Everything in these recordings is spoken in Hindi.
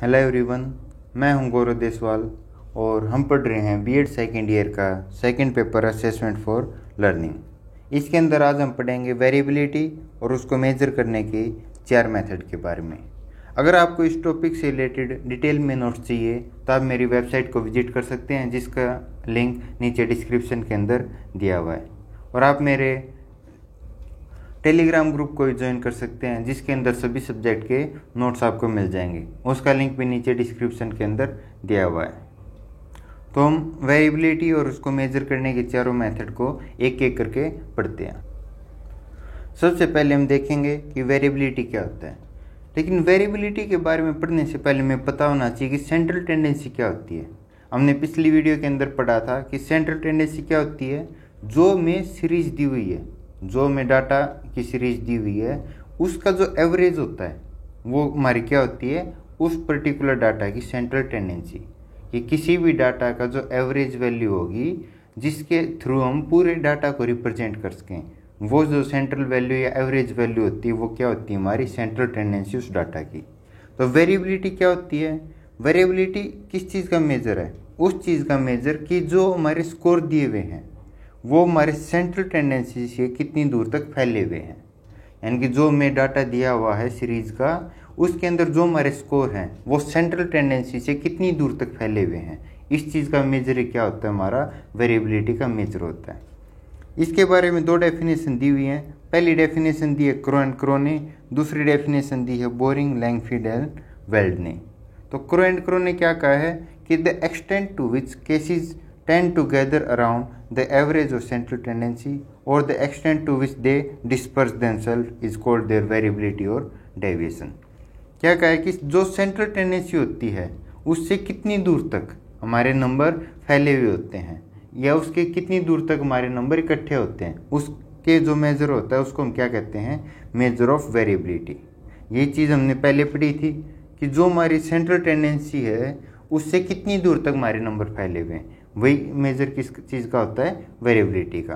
हेलो एवरीवन, मैं हूं गौरव देसवाल और हम पढ़ रहे हैं बीएड सेकेंड ईयर का second paper assessment for learning. इसके अंदर आज हम पढ़ेंगे वेरिएबिलिटी और उसको मेजर करने के 4 मेथड के बारे में। अगर आपको इस टॉपिक से रिलेटेड डिटेल में नोट्स चाहिए तो आप मेरी वेबसाइट को विजिट कर सकते हैं, जिसका लिंक नीचे डिस्क्रिप्शन के अंदर दिया हुआ है। और आप मेरे टेलीग्राम ग्रुप को भी ज्वाइन कर सकते हैं, जिसके अंदर सभी सब्जेक्ट के नोट्स आपको मिल जाएंगे। उसका लिंक भी नीचे डिस्क्रिप्शन के अंदर दिया हुआ है। तो हम वेरिएबिलिटी और उसको मेजर करने के चारों मेथड को एक एक करके पढ़ते हैं। सबसे पहले हम देखेंगे कि वेरिएबिलिटी क्या होता है। लेकिन वेरिएबिलिटी के बारे में पढ़ने से पहले हमें पता होना चाहिए कि सेंट्रल टेंडेंसी क्या होती है। हमने पिछली वीडियो के अंदर पढ़ा था कि सेंट्रल टेंडेंसी क्या होती है। जो में सीरीज दी हुई है, जो में डाटा की सीरीज दी हुई है, उसका जो एवरेज होता है वो हमारी क्या होती है, उस पर्टिकुलर डाटा की सेंट्रल टेंडेंसी। कि किसी भी डाटा का जो एवरेज वैल्यू होगी, जिसके थ्रू हम पूरे डाटा को रिप्रेजेंट कर सकें, वो जो सेंट्रल वैल्यू या एवरेज वैल्यू होती है वो क्या होती है, हमारी सेंट्रल टेंडेंसी उस डाटा की। तो वेरिएबिलिटी क्या होती है? वेरिएबिलिटी किस चीज़ का मेजर है? उस चीज़ का मेजर कि जो हमारे स्कोर दिए हुए हैं वो हमारे सेंट्रल टेंडेंसी से कितनी दूर तक फैले हुए हैं। यानी कि जो में डाटा दिया हुआ है सीरीज़ का, उसके अंदर जो हमारे स्कोर हैं वो सेंट्रल टेंडेंसी से कितनी दूर तक फैले हुए हैं। इस चीज़ का मेजर क्या होता है, हमारा वेरिएबिलिटी का मेजर होता है। इसके बारे में 2 डेफिनेशन दी हुई हैं। पहली डेफिनेशन दी है क्रो एंड क्रो ने, दूसरी डेफिनेशन दी है बोरिंग, लैंगफील्ड एंड वेल्ड ने। तो क्रो एंड क्रो ने क्या कहा है कि the extent to which cases tend to gather around the average of central tendency or the extent to which they disperse themselves is called their variability or deviation। क्या कहा है कि जो सेंट्रल टेंडेंसी होती है उससे कितनी दूर तक हमारे नंबर फैले हुए होते हैं, या उसके कितनी दूर तक हमारे नंबर इकट्ठे होते हैं, उसके जो मेजर होता है उसको हम क्या कहते हैं, मेजर ऑफ वेरिएबिलिटी। ये चीज़ हमने पहले पढ़ी थी कि जो हमारी सेंट्रल टेंडेंसी है उससे कितनी दूर तक हमारे नंबर फैले हुए हैं, वही मेजर किस चीज़ का होता है, वेरिएबिलिटी का।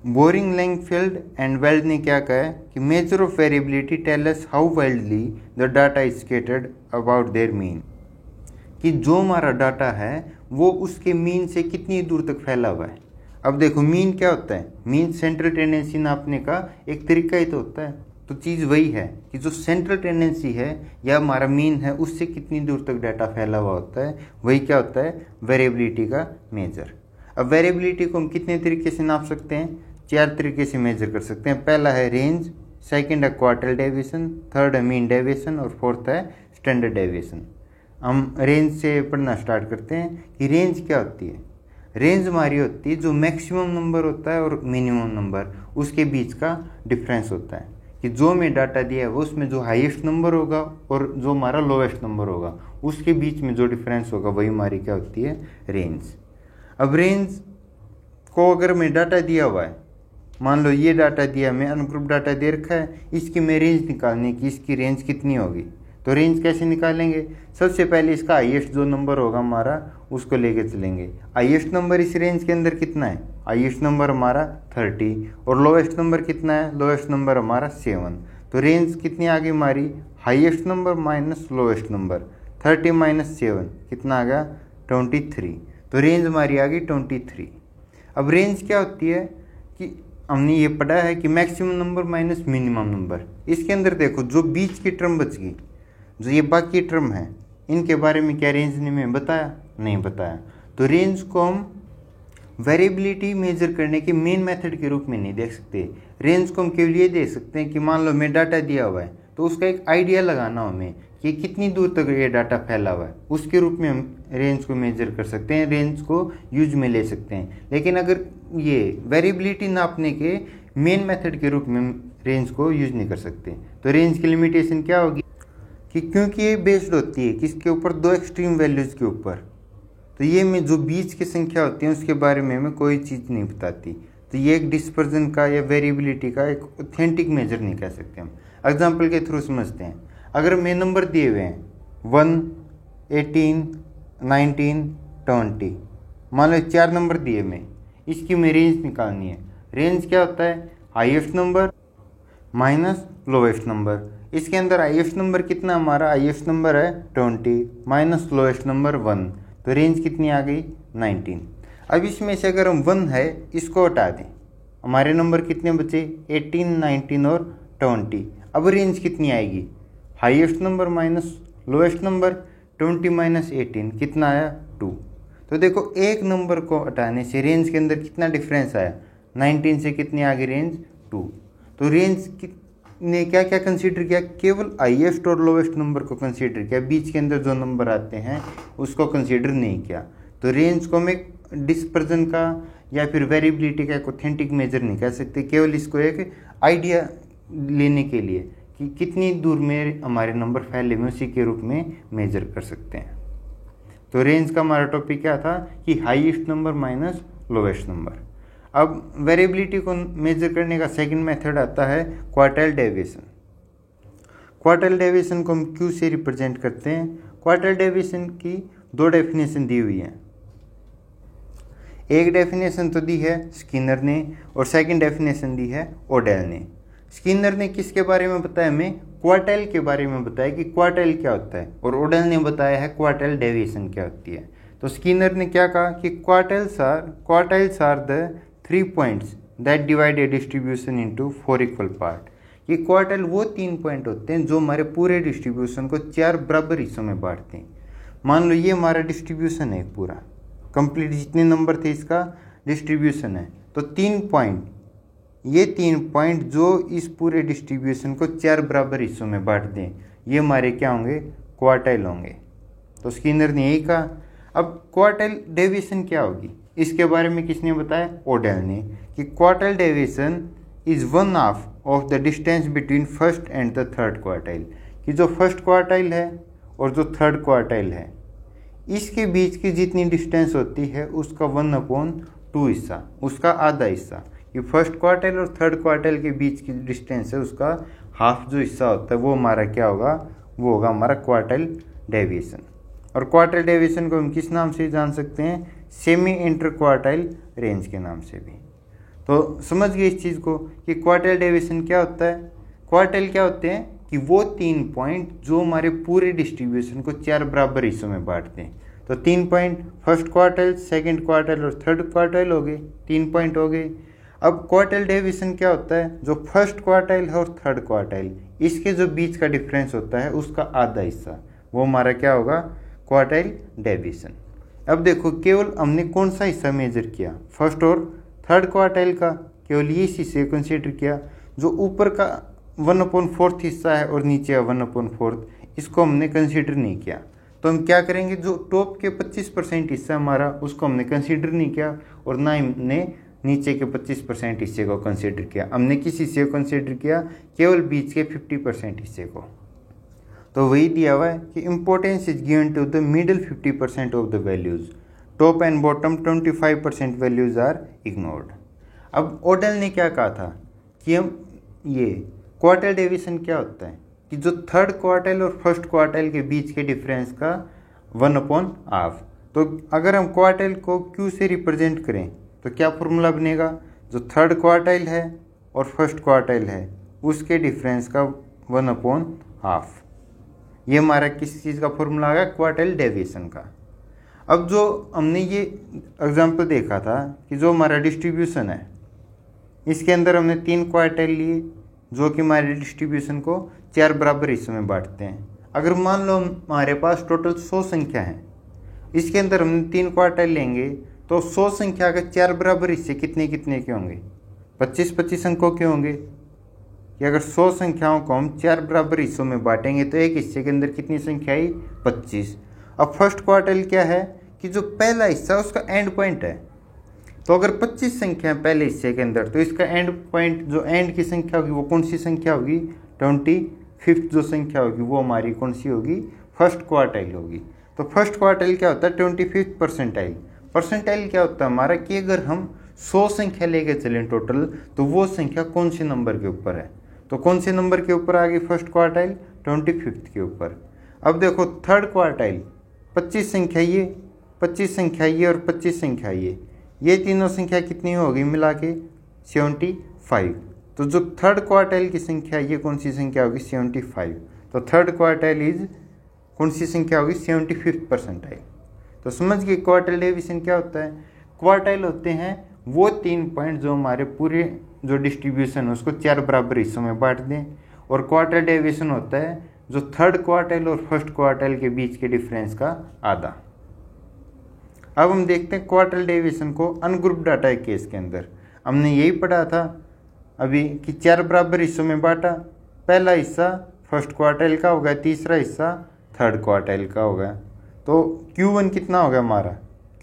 बोरिंग, लैंगफील्ड एंड वेल्ड ने क्या कहा है कि measure of variability tell us how wildly the data is scattered about their mean. कि जो हमारा डाटा है वो उसके मीन से कितनी दूर तक फैला हुआ है। अब देखो मीन क्या होता है, मीन सेंट्रल टेंडेंसी नापने का एक तरीका ही तो होता है। तो चीज़ वही है कि जो सेंट्रल टेंडेंसी है या हमारा मीन है उससे कितनी दूर तक डाटा फैला हुआ होता है, वही क्या होता है, वेरिएबिलिटी का मेजर। अब वेरिएबिलिटी को हम कितने तरीके से नाप सकते हैं, 4 तरीके से मेजर कर सकते हैं। पहला है रेंज, सेकंड है क्वार्टाइल डेविएशन, थर्ड है मीन डेविएशन और फोर्थ है स्टैंडर्ड डेविएशन। हम रेंज से पढ़ना स्टार्ट करते हैं कि रेंज क्या होती है। रेंज हमारी होती है जो मैक्सिमम नंबर होता है और मिनिमम नंबर, उसके बीच का डिफरेंस होता है। कि जो में डाटा दिया है वो उसमें जो हाईएस्ट नंबर होगा और जो हमारा लोएस्ट नंबर होगा उसके बीच में जो डिफरेंस होगा वही हमारी क्या होती है, रेंज। अब रेंज को अगर मैं डाटा दिया हुआ है, मान लो ये डाटा दिया, मैं अनग्रुप डाटा दे रखा है, इसकी मैं रेंज निकालने की, इसकी रेंज कितनी होगी। तो रेंज कैसे निकालेंगे, सबसे पहले इसका हाईएस्ट जो नंबर होगा हमारा उसको लेके चलेंगे। हाईएस्ट नंबर इस रेंज के अंदर कितना है, हाईएस्ट नंबर हमारा 30 और लोएस्ट नंबर कितना है, लोएस्ट नंबर हमारा 7। तो रेंज कितनी आ गई हमारी, highest number minus lowest number, 30 minus 7 कितना आ गया, 23। तो रेंज हमारी आ गई 23। अब रेंज क्या होती है कि हमने ये पढ़ा है कि maximum number minus minimum number. इसके अंदर देखो जो बीच की टर्म बच गई, जो ये बाकी टर्म है, इनके बारे में क्या रेंज ने मैं बताया, नहीं बताया। तो रेंज को हम वेरिएबिलिटी मेजर करने के मेन मेथड के रूप में नहीं देख सकते। रेंज को हम केवल ये दे सकते हैं कि मान लो मैं डाटा दिया हुआ है तो उसका एक आइडिया लगाना हो हमें कि कितनी दूर तक ये डाटा फैला हुआ है, उसके रूप में हम रेंज को मेजर कर सकते हैं, रेंज को यूज में ले सकते हैं। लेकिन अगर ये वेरिएबिलिटी नापने के मेन मेथड के रूप में रेंज को यूज नहीं कर सकते। तो रेंज की लिमिटेशन क्या होगी कि क्योंकि ये बेस्ड होती है किसके ऊपर, 2 एक्सट्रीम वैल्यूज़ के ऊपर। तो ये में जो बीच की संख्या होती है उसके बारे में हमें कोई चीज़ नहीं बताती। तो ये एक डिस्पर्जन का या वेरिएबिलिटी का एक ऑथेंटिक मेजर नहीं कह सकते हम। एग्जांपल के थ्रू समझते हैं। अगर मैं नंबर दिए हुए हैं 1, 18, 19, 20, मान लो 4 नंबर दिए मैं, इसकी मैं रेंज निकालनी है। रेंज क्या होता है, highest number minus lowest number. इसके अंदर हाईएस्ट नंबर कितना हमारा, हाईएस्ट नंबर है 20 माइनस लोएस्ट नंबर 1, तो रेंज कितनी आ गई 19। अब इसमें से अगर हम 1 है इसको हटा दें, हमारे नंबर कितने बचे 18, 19 और 20। अब रेंज कितनी आएगी, highest number minus lowest number, 20 minus 18 कितना आया 2। तो देखो एक नंबर को हटाने से रेंज के अंदर कितना डिफरेंस आया, 19 से कितनी आ गई रेंज 2। तो रेंज ने क्या क्या कंसीडर किया, केवल हाईएस्ट और लोएस्ट नंबर को कंसीडर किया, बीच के अंदर जो नंबर आते हैं उसको कंसीडर नहीं किया। तो रेंज को हम एक डिस्पर्जन का या फिर वेरिएबिलिटी का एक ऑथेंटिक मेजर नहीं कह सकते, केवल इसको एक आइडिया लेने के लिए कि कितनी दूर में हमारे नंबर फैले हुए उसी के रूप में मेजर कर सकते हैं। तो रेंज का हमारा टॉपिक क्या था कि highest number minus lowest number. अब वेरिएबिलिटी को मेजर करने का सेकंड मेथड आता है क्वार्टाइल डेविएशन। क्वार्टाइल डेविएशन को हम क्यू से रिप्रेजेंट करते हैं। क्वार्टाइल डेविएशन की दो डेफिनेशन दी हुई है, एक डेफिनेशन तो दी है स्किनर ने और सेकंड डेफिनेशन दी है ओडेल ने। स्किनर ने किसके बारे में बताया, हमें क्वार्टाइल के बारे में बताया कि क्वार्टाइल क्या होता है, और ओडेल ने बताया है क्वार्टाइल डेविएशन क्या होती है। तो स्किनर ने क्या कहा कि quartiles are the 3 points that divide a distribution into 4 equal part. ये क्वार्टाइल वो 3 पॉइंट होते हैं जो हमारे पूरे डिस्ट्रीब्यूशन को 4 बराबर हिस्सों में बांटते हैं। मान लो ये हमारा डिस्ट्रीब्यूशन है, पूरा कंप्लीट जितने नंबर थे इसका डिस्ट्रीब्यूशन है, तो 3 पॉइंट, ये 3 पॉइंट जो इस पूरे डिस्ट्रीब्यूशन को 4 बराबर हिस्सों में बांट दें, ये हमारे क्या होंगे, क्वार्टाइल होंगे। तो स्किनर ने यही कहा। अब क्वार्टाइल डेविएशन क्या होगी, इसके बारे में किसने बताया, ओडेल ने, कि quartile deviation is 1/2 of the distance between first and the third quartile, कि जो फर्स्ट क्वार्टाइल है और जो थर्ड क्वार्टाइल है इसके बीच की जितनी डिस्टेंस होती है उसका 1/2 हिस्सा, उसका आधा हिस्सा। ये फर्स्ट क्वार्टाइल और थर्ड क्वार्टाइल के बीच की डिस्टेंस है, उसका हाफ जो हिस्सा होता है वो हमारा क्या होगा, वो होगा हमारा क्वार्टाइल डेविएशन। और क्वार्टाइल डेविएशन को हम किस नाम से जान सकते हैं, सेमी इंटर क्वार्टाइल रेंज के नाम से भी। तो समझ गए इस चीज़ को कि क्वार्टाइल डेविएशन क्या होता है। क्वार्टाइल क्या होते हैं कि वो 3 पॉइंट जो हमारे पूरे डिस्ट्रीब्यूशन को 4 बराबर हिस्सों में बांटते हैं। तो 3 point first quartile, second quartile और थर्ड क्वार्टाइल हो गए, 3 पॉइंट हो गए। अब क्वार्टाइल डेविएशन क्या होता है, जो फर्स्ट क्वार्टाइल है और थर्ड क्वार्टाइल इसके जो बीच का डिफरेंस होता है उसका आधा हिस्सा, वो हमारा क्या होगा, क्वार्टाइल डेविएशन। अब देखो केवल हमने कौन सा हिस्सा मेजर किया, फर्स्ट और थर्ड क्वार्टाइल का, केवल ये हिस्से कंसीडर किया। जो ऊपर का 1/4 हिस्सा है और नीचे का 1/4 इसको हमने कंसीडर नहीं किया। तो हम क्या करेंगे, जो टॉप के 25% हिस्सा हमारा उसको हमने कंसीडर नहीं किया और ना ही हमने नीचे के 25% हिस्से को कंसीडर किया। हमने किस हिस्से को कंसीडर किया, केवल बीच के 50% हिस्से को। तो वही दिया हुआ है कि importance is given to the middle 50% of the values, top and bottom 25% values are ignored. अब ओडेल ने क्या कहा था कि हम ये क्वार्टाइल डेविएशन क्या होता है कि जो थर्ड क्वार्टाइल और फर्स्ट क्वार्टाइल के बीच के डिफरेंस का 1/2। तो अगर हम क्वार्टाइल को क्यू से रिप्रेजेंट करें तो क्या फॉर्मूला बनेगा, जो थर्ड क्वार्टाइल है और फर्स्ट क्वार्टाइल है उसके डिफरेंस का 1/2। ये हमारा किस चीज़ का फॉर्मूला आ गया, क्वार्टाइल डेविएशन का। अब जो हमने ये एग्जांपल देखा था कि जो हमारा डिस्ट्रीब्यूशन है इसके अंदर हमने 3 क्वार्टाइल लिए जो कि हमारे डिस्ट्रीब्यूशन को 4 बराबर हिस्सों में बांटते हैं। अगर मान लो हमारे पास टोटल 100 संख्या है, इसके अंदर हमने 3 क्वार्टाइल लेंगे तो 100 संख्या के 4 बराबर हिस्से कितने कितने के होंगे, 25-25 अंकों के होंगे। कि अगर 100 संख्याओं को हम 4 बराबर हिस्सों में बांटेंगे तो एक हिस्से के अंदर कितनी संख्या आई, 25। अब फर्स्ट क्वार्टाइल क्या है कि जो पहला हिस्सा उसका एंड पॉइंट है, तो अगर 25 संख्या है पहले हिस्से के अंदर तो इसका एंड पॉइंट, जो एंड की संख्या होगी वो कौन सी संख्या होगी, 25 जो संख्या होगी वो हमारी कौन सी होगी, फर्स्ट क्वार्टाइल होगी। तो फर्स्ट क्वार्टाइल क्या होता है, 25th परसेंटाइल। परसेंटाइल क्या होता है हमारा कि अगर हम 100 संख्या लेके चलें टोटल तो वो संख्या कौन से नंबर के ऊपर है, तो कौन से नंबर के ऊपर आ गई फर्स्ट क्वार्टाइल, 25th के ऊपर। अब देखो थर्ड क्वार्टाइल 25 संख्या ये, 25 संख्या ये और 25 संख्या ये तीनों संख्या कितनी होगी मिला के 75। तो जो थर्ड क्वार्टाइल की संख्या ये कौन सी संख्या होगी 75। तो थर्ड क्वार्टाइल इज कौन सी संख्या होगी 75th परसेंटाइल। तो समझ गए क्वार्टाइल डेविएशन क्या होता है। क्वार्टाइल होते हैं वो 3 पॉइंट जो हमारे पूरे जो डिस्ट्रीब्यूशन है उसको 4 बराबर हिस्सों में बांट दें, और क्वार्टाइल डेविएशन होता है जो थर्ड क्वार्टाइल और फर्स्ट क्वार्टाइल के बीच के डिफरेंस का आधा। अब हम देखते हैं क्वार्टाइल डेविएशन को अनग्रुप डाटा केस के अंदर। हमने यही पढ़ा था अभी कि 4 बराबर हिस्सों में बांटा, पहला हिस्सा फर्स्ट क्वार्टाइल का होगा, तीसरा हिस्सा थर्ड क्वार्टाइल का होगा। तो Q1 कितना होगा हमारा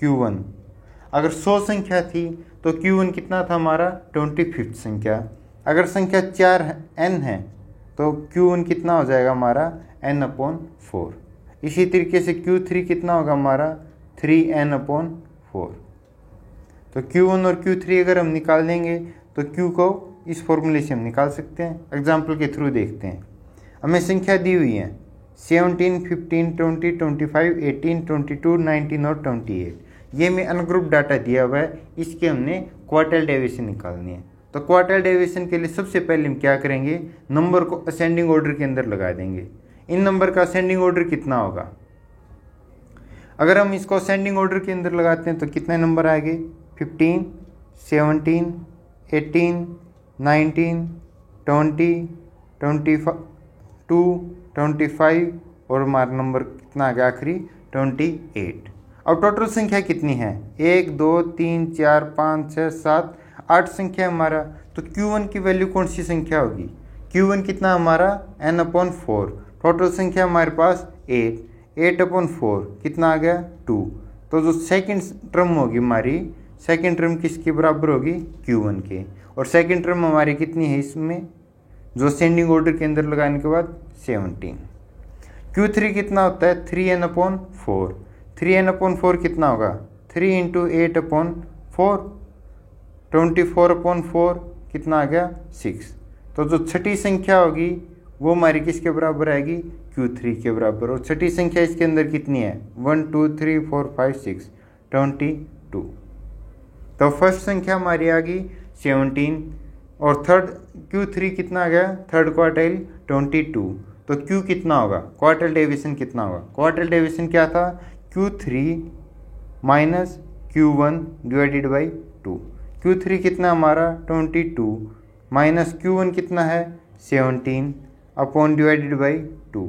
Q1, अगर 100 संख्या थी तो Q1 कितना था हमारा 25th संख्या। अगर संख्या 4n है तो Q1 कितना हो जाएगा हमारा n/4। इसी तरीके से Q3 कितना होगा हमारा 3n/4। तो Q1 और Q3 अगर हम निकाल देंगे तो Q को इस फॉर्मूले से हम निकाल सकते हैं। एग्जाम्पल के थ्रू देखते हैं। हमें संख्या दी हुई है 17, 15, 20, 25, 18, 22, 19 और 28। ये में अनग्रुप डाटा दिया हुआ है, इसके हमने क्वार्टाइल डेविएशन निकालनी है। तो क्वार्टाइल डेविएशन के लिए सबसे पहले हम क्या करेंगे, नंबर को असेंडिंग ऑर्डर के अंदर लगा देंगे। इन नंबर का असेंडिंग ऑर्डर कितना होगा, अगर हम इसको असेंडिंग ऑर्डर के अंदर लगाते हैं तो कितने नंबर आएंगे 15, 17, 18, 19, 20, 22, 25 और हमारा नंबर कितना आ गया आखिरी 28। अब टोटल संख्या कितनी है 1, 2, 3, 4, 5, 6, 7, 8 संख्या हमारा। तो Q1 की वैल्यू कौन सी संख्या होगी, Q1 कितना हमारा n/4। टोटल संख्या हमारे पास 8/4 कितना आ गया 2। तो जो सेकंड टर्म होगी हमारी, सेकंड टर्म किसके बराबर होगी Q1 के, और सेकंड टर्म हमारी कितनी है इसमें जो असेंडिंग ऑर्डर के अंदर लगाने के बाद 17। Q3 कितना होता है 3n/4। 3n/4 कितना होगा 3 × 8/4, 24/4 कितना आ गया 6। तो जो छठी संख्या होगी वो हमारी किसके बराबर आएगी Q3 के बराबर, और छठी संख्या इसके अंदर कितनी है 1, 2, 3, 4, 5, 6, 22। तो फर्स्ट संख्या हमारी आ गई 17, और थर्ड Q3 कितना आ गया थर्ड क्वार्टाइल 22। तो Q कितना होगा, क्वार्टाइल डेविएशन कितना होगा, क्वार्टाइल डेविएशन क्या था Q3 minus Q1 divided by 2। Q3 कितना हमारा 22 माइनस Q1 कितना है 17 अपॉन डिवाइडेड बाई 2।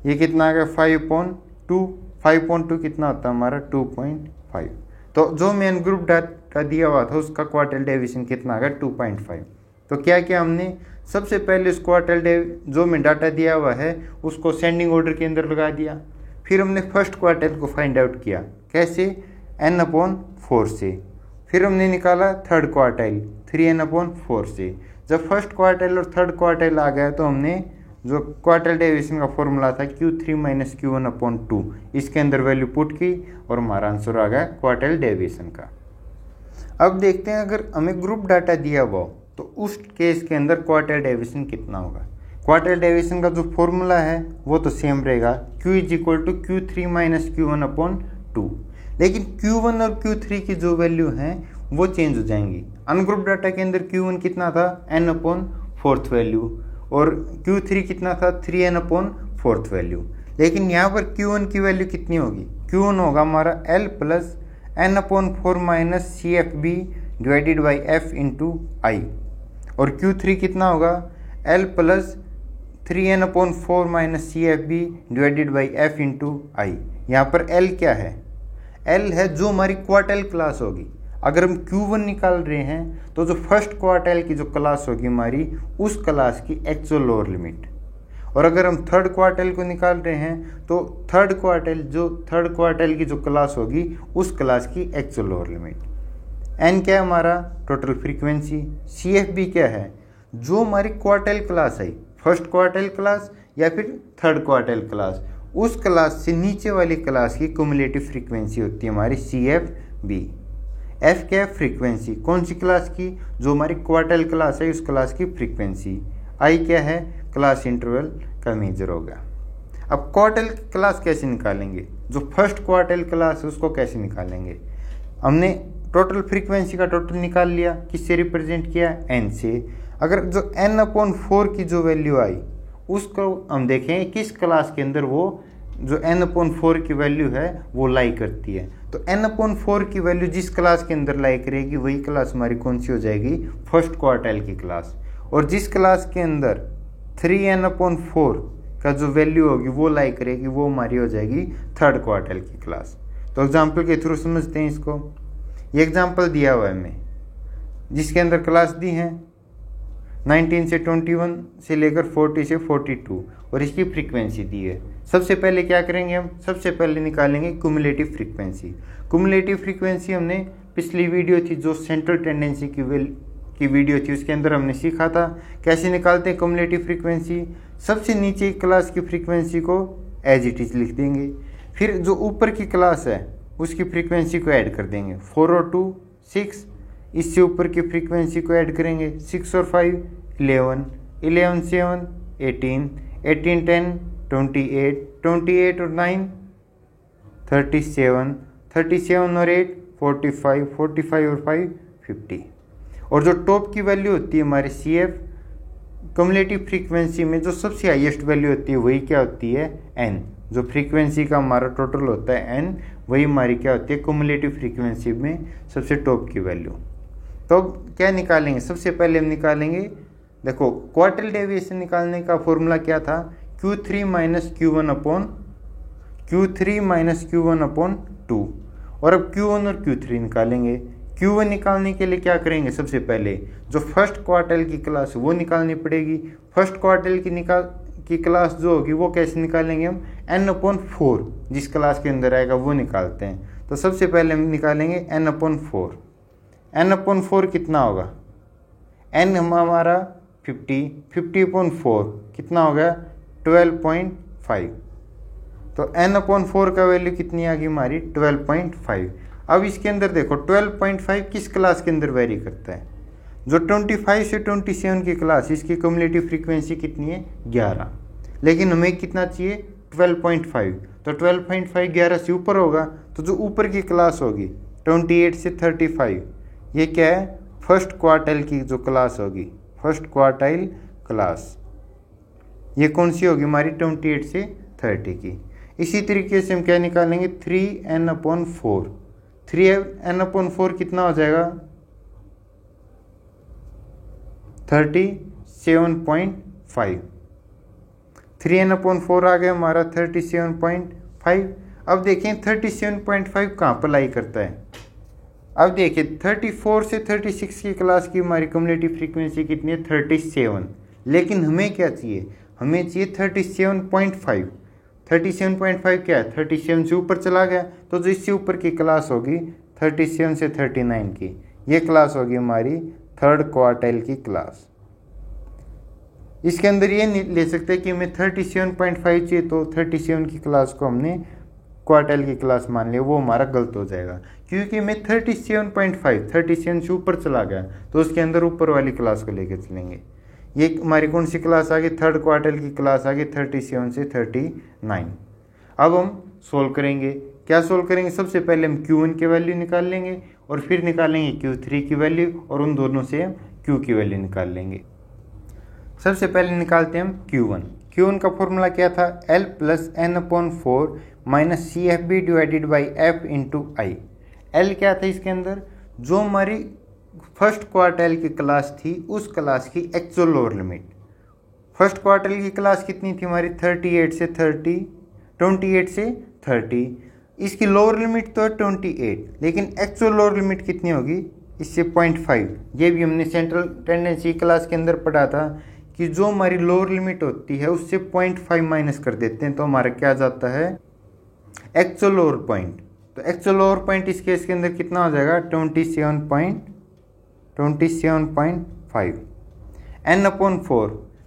ये कितना आ गया 5/2। 5/2 कितना होता है हमारा 2.5। तो जो मेन ग्रुप डाटा दिया हुआ था उसका क्वार्टाइल डेविएशन कितना आ गया 2.5। तो क्या किया हमने, सबसे पहले उस क्वार्टाइल जो में डाटा दिया हुआ है उसको सेंडिंग ऑर्डर के अंदर लगा दिया। फिर हमने फर्स्ट क्वार्टाइल को फाइंड आउट किया, कैसे n/4 से। फिर हमने निकाला थर्ड क्वार्टाइल 3n/4 से। जब फर्स्ट क्वार्टाइल और थर्ड क्वार्टाइल आ गया तो हमने जो क्वार्टाइल डेविएशन का फॉर्मूला था Q3 माइनस Q1/2 इसके अंदर वैल्यू पुट की और हमारा आंसर आ गया क्वार्टाइल डेविएशन का। अब देखते हैं अगर हमें ग्रुप डाटा दिया हुआ हो तो उस केस के अंदर क्वार्टाइल डेविएशन कितना होगा। क्वार्टाइल डेविएशन का जो फॉर्मूला है वो तो सेम रहेगा, Q = Q3 माइनस Q1/2। लेकिन Q1 और Q3 की जो वैल्यू हैं वो चेंज हो जाएंगी। अनग्रुप डाटा के अंदर Q1 कितना था n/4 वैल्यु, और Q3 कितना था 3n/4 वैल्यू। लेकिन यहाँ पर Q1 की वैल्यू कितनी होगी, Q1 होगा हमारा L plus n/4 minus CFB divided by F into I, और Q3 कितना होगा L plus 3n/4 minus CFB divided by F into I। यहाँ पर L क्या है, L है जो हमारी क्वार्टाइल क्लास होगी। अगर हम Q1 निकाल रहे हैं तो जो फर्स्ट क्वार्टाइल की जो क्लास होगी हमारी उस क्लास की एक्चुअल लोअर लिमिट, और अगर हम थर्ड क्वार्टाइल को निकाल रहे हैं तो थर्ड क्वार्टाइल की जो क्लास होगी उस क्लास की एक्चुअल लोअर लिमिट। N क्या है हमारा टोटल फ्रीक्वेंसी, CFB क्या है जो हमारी क्वार्टाइल क्लास है, फर्स्ट क्वार्टाइल क्लास या फिर थर्ड क्वार्टाइल क्लास, उस क्लास से नीचे वाली क्लास की क्युमुलेटिव फ्रीक्वेंसी होती है हमारी CFB। F क्या है फ्रीक्वेंसी कौन सी क्लास की, जो हमारी क्वार्टाइल क्लास है उस क्लास की फ्रीक्वेंसी। I क्या है क्लास इंटरवल का मेजर होगा। अब क्वार्टाइल क्लास कैसे निकालेंगे, जो फर्स्ट क्वार्टाइल क्लास है उसको कैसे निकालेंगे। हमने टोटल फ्रीक्वेंसी का टोटल निकाल लिया, किससे रिप्रेजेंट किया N से। अगर जो n/4 की जो वैल्यू आई उसको हम देखें किस क्लास के अंदर वो जो n/4 की वैल्यू है वो लाई करती है। तो n/4 की वैल्यू जिस क्लास के अंदर लाई करेगी वही क्लास हमारी कौन सी हो जाएगी, फर्स्ट क्वार्टाइल की क्लास। और जिस क्लास के अंदर 3n/4 का जो वैल्यू होगी वो लाई करेगी वो हमारी हो जाएगी थर्ड क्वार्टाइल की क्लास। तो एग्जाम्पल के थ्रू समझते हैं इसको। ये एग्जाम्पल दिया हुआ है हमें जिसके अंदर क्लास दी है 19 से 21 से लेकर 40 से 42 और इसकी फ्रीक्वेंसी दी है। सबसे पहले क्या करेंगे हम, सबसे पहले निकालेंगे क्युमुलेटिव फ्रीक्वेंसी। क्युमुलेटिव फ्रीक्वेंसी हमने पिछली वीडियो थी जो सेंट्रल टेंडेंसी की वीडियो थी उसके अंदर हमने सीखा था कैसे निकालते हैं क्युमुलेटिव फ्रीक्वेंसी। सबसे नीचे क्लास की फ्रीक्वेंसी को एज इट इज लिख देंगे, फिर जो ऊपर की क्लास है उसकी फ्रीक्वेंसी को ऐड कर देंगे। 4 और 2 6, इससे ऊपर की फ्रीक्वेंसी को ऐड करेंगे। 6 और 5 11, 11 7 18, 18 10 28, 28 और 9 37, 37 और 8 45, 45 और 5 50। और जो टॉप की वैल्यू होती है हमारे CF क्युमुलेटिव फ्रीक्वेंसी में जो सबसे हाईएस्ट वैल्यू होती है वही क्या होती है, n। जो फ्रीक्वेंसी का हमारा टोटल होता है n, वही हमारी क्या होती है क्युमुलेटिव फ्रीक्वेंसी में सबसे टॉप की वैल्यू। तो अब क्या निकालेंगे, सबसे पहले हम निकालेंगे, देखो क्वार्टल डेविएशन निकालने का फॉर्मूला क्या था, Q3 माइनस Q1 अपॉन 2। और अब Q1 और Q3 निकालेंगे। Q1 निकालने के लिए क्या करेंगे, सबसे पहले जो फर्स्ट क्वार्टल की क्लास वो निकालनी पड़ेगी। फर्स्ट क्वार्टल की क्लास जो होगी वो कैसे निकालेंगे हम, n/4 जिस क्लास के अंदर आएगा वो निकालते हैं। तो सबसे पहले हम निकालेंगे n/4। n/4 कितना होगा, n हमारा 50, 50/4 कितना हो गया 12.5। तो n/4 का वैल्यू कितनी आ गई हमारी 12.5। अब इसके अंदर देखो 12.5 किस क्लास के अंदर वेरी करता है, जो 25 से 27 की क्लास इसकी क्युमुलेटिव फ्रीक्वेंसी कितनी है 11, लेकिन हमें कितना चाहिए 12.5। तो 12.5 11 से ऊपर होगा, तो जो ऊपर की क्लास होगी 28 से 35 ये क्या है, फर्स्ट क्वार्टाइल की जो क्लास होगी, फर्स्ट क्वार्टाइल क्लास ये कौन सी होगी हमारी 28 से 30 की। इसी तरीके से हम क्या निकालेंगे 3n/4। 3n/4 कितना हो जाएगा 37.5। 3n/4 आ गया हमारा 37.5। अब देखें 37.5 कहाँ पर लाई करता है। अब देखिए 34 से 36 की क्लास की हमारी क्युमुलेटिव फ्रीक्वेंसी कितनी है 37, लेकिन हमें क्या चाहिए, हमें चाहिए 37.5। 37.5 क्या है 37 से ऊपर चला गया, तो जो इससे ऊपर की क्लास होगी 37 से 39 की, ये क्लास होगी हमारी थर्ड क्वार्टाइल की क्लास। इसके अंदर ये नहीं ले सकते कि हमें 37.5 चाहिए तो 37 की क्लास को हमने क्वार्टाइल की क्लास मान लिया, वो हमारा गलत हो जाएगा, क्योंकि मैं 37 से ऊपर चला गया तो उसके अंदर ऊपर वाली क्लास को लेकर चलेंगे। ये हमारी कौन सी क्लास आ गई, थर्ड क्वार्टाइल की क्लास आ गई 37 से 39। अब हम सोल्व करेंगे, क्या सोल्व करेंगे, सबसे पहले हम Q1 की वैल्यू निकाल लेंगे और फिर निकालेंगे Q3 की वैल्यू और उन दोनों से हम Q की वैल्यू निकाल लेंगे। सबसे पहले निकालते हैं हम Q1 का फॉर्मूला क्या था, L + n/4 - CFB divided by F into I। L क्या था इसके अंदर, जो हमारी फर्स्ट क्वार्टाइल की क्लास थी उस क्लास की actual lower limit. First quartile की क्लास कितनी थी हमारी 28 से 30, इसकी लोअर लिमिट तो है 28, लेकिन एक्चुअल लोअर लिमिट कितनी होगी इससे 0.5। ये भी हमने सेंट्रल टेंडेंसी क्लास के अंदर पढ़ा था कि जो हमारी लोअर लिमिट होती है उससे 0.5 माइनस कर देते हैं तो हमारा क्या जाता है एक्चुअल लोअर पॉइंट। तो एक्चुअल लोअर पॉइंट इस केस के अंदर कितना हो जाएगा 27.5।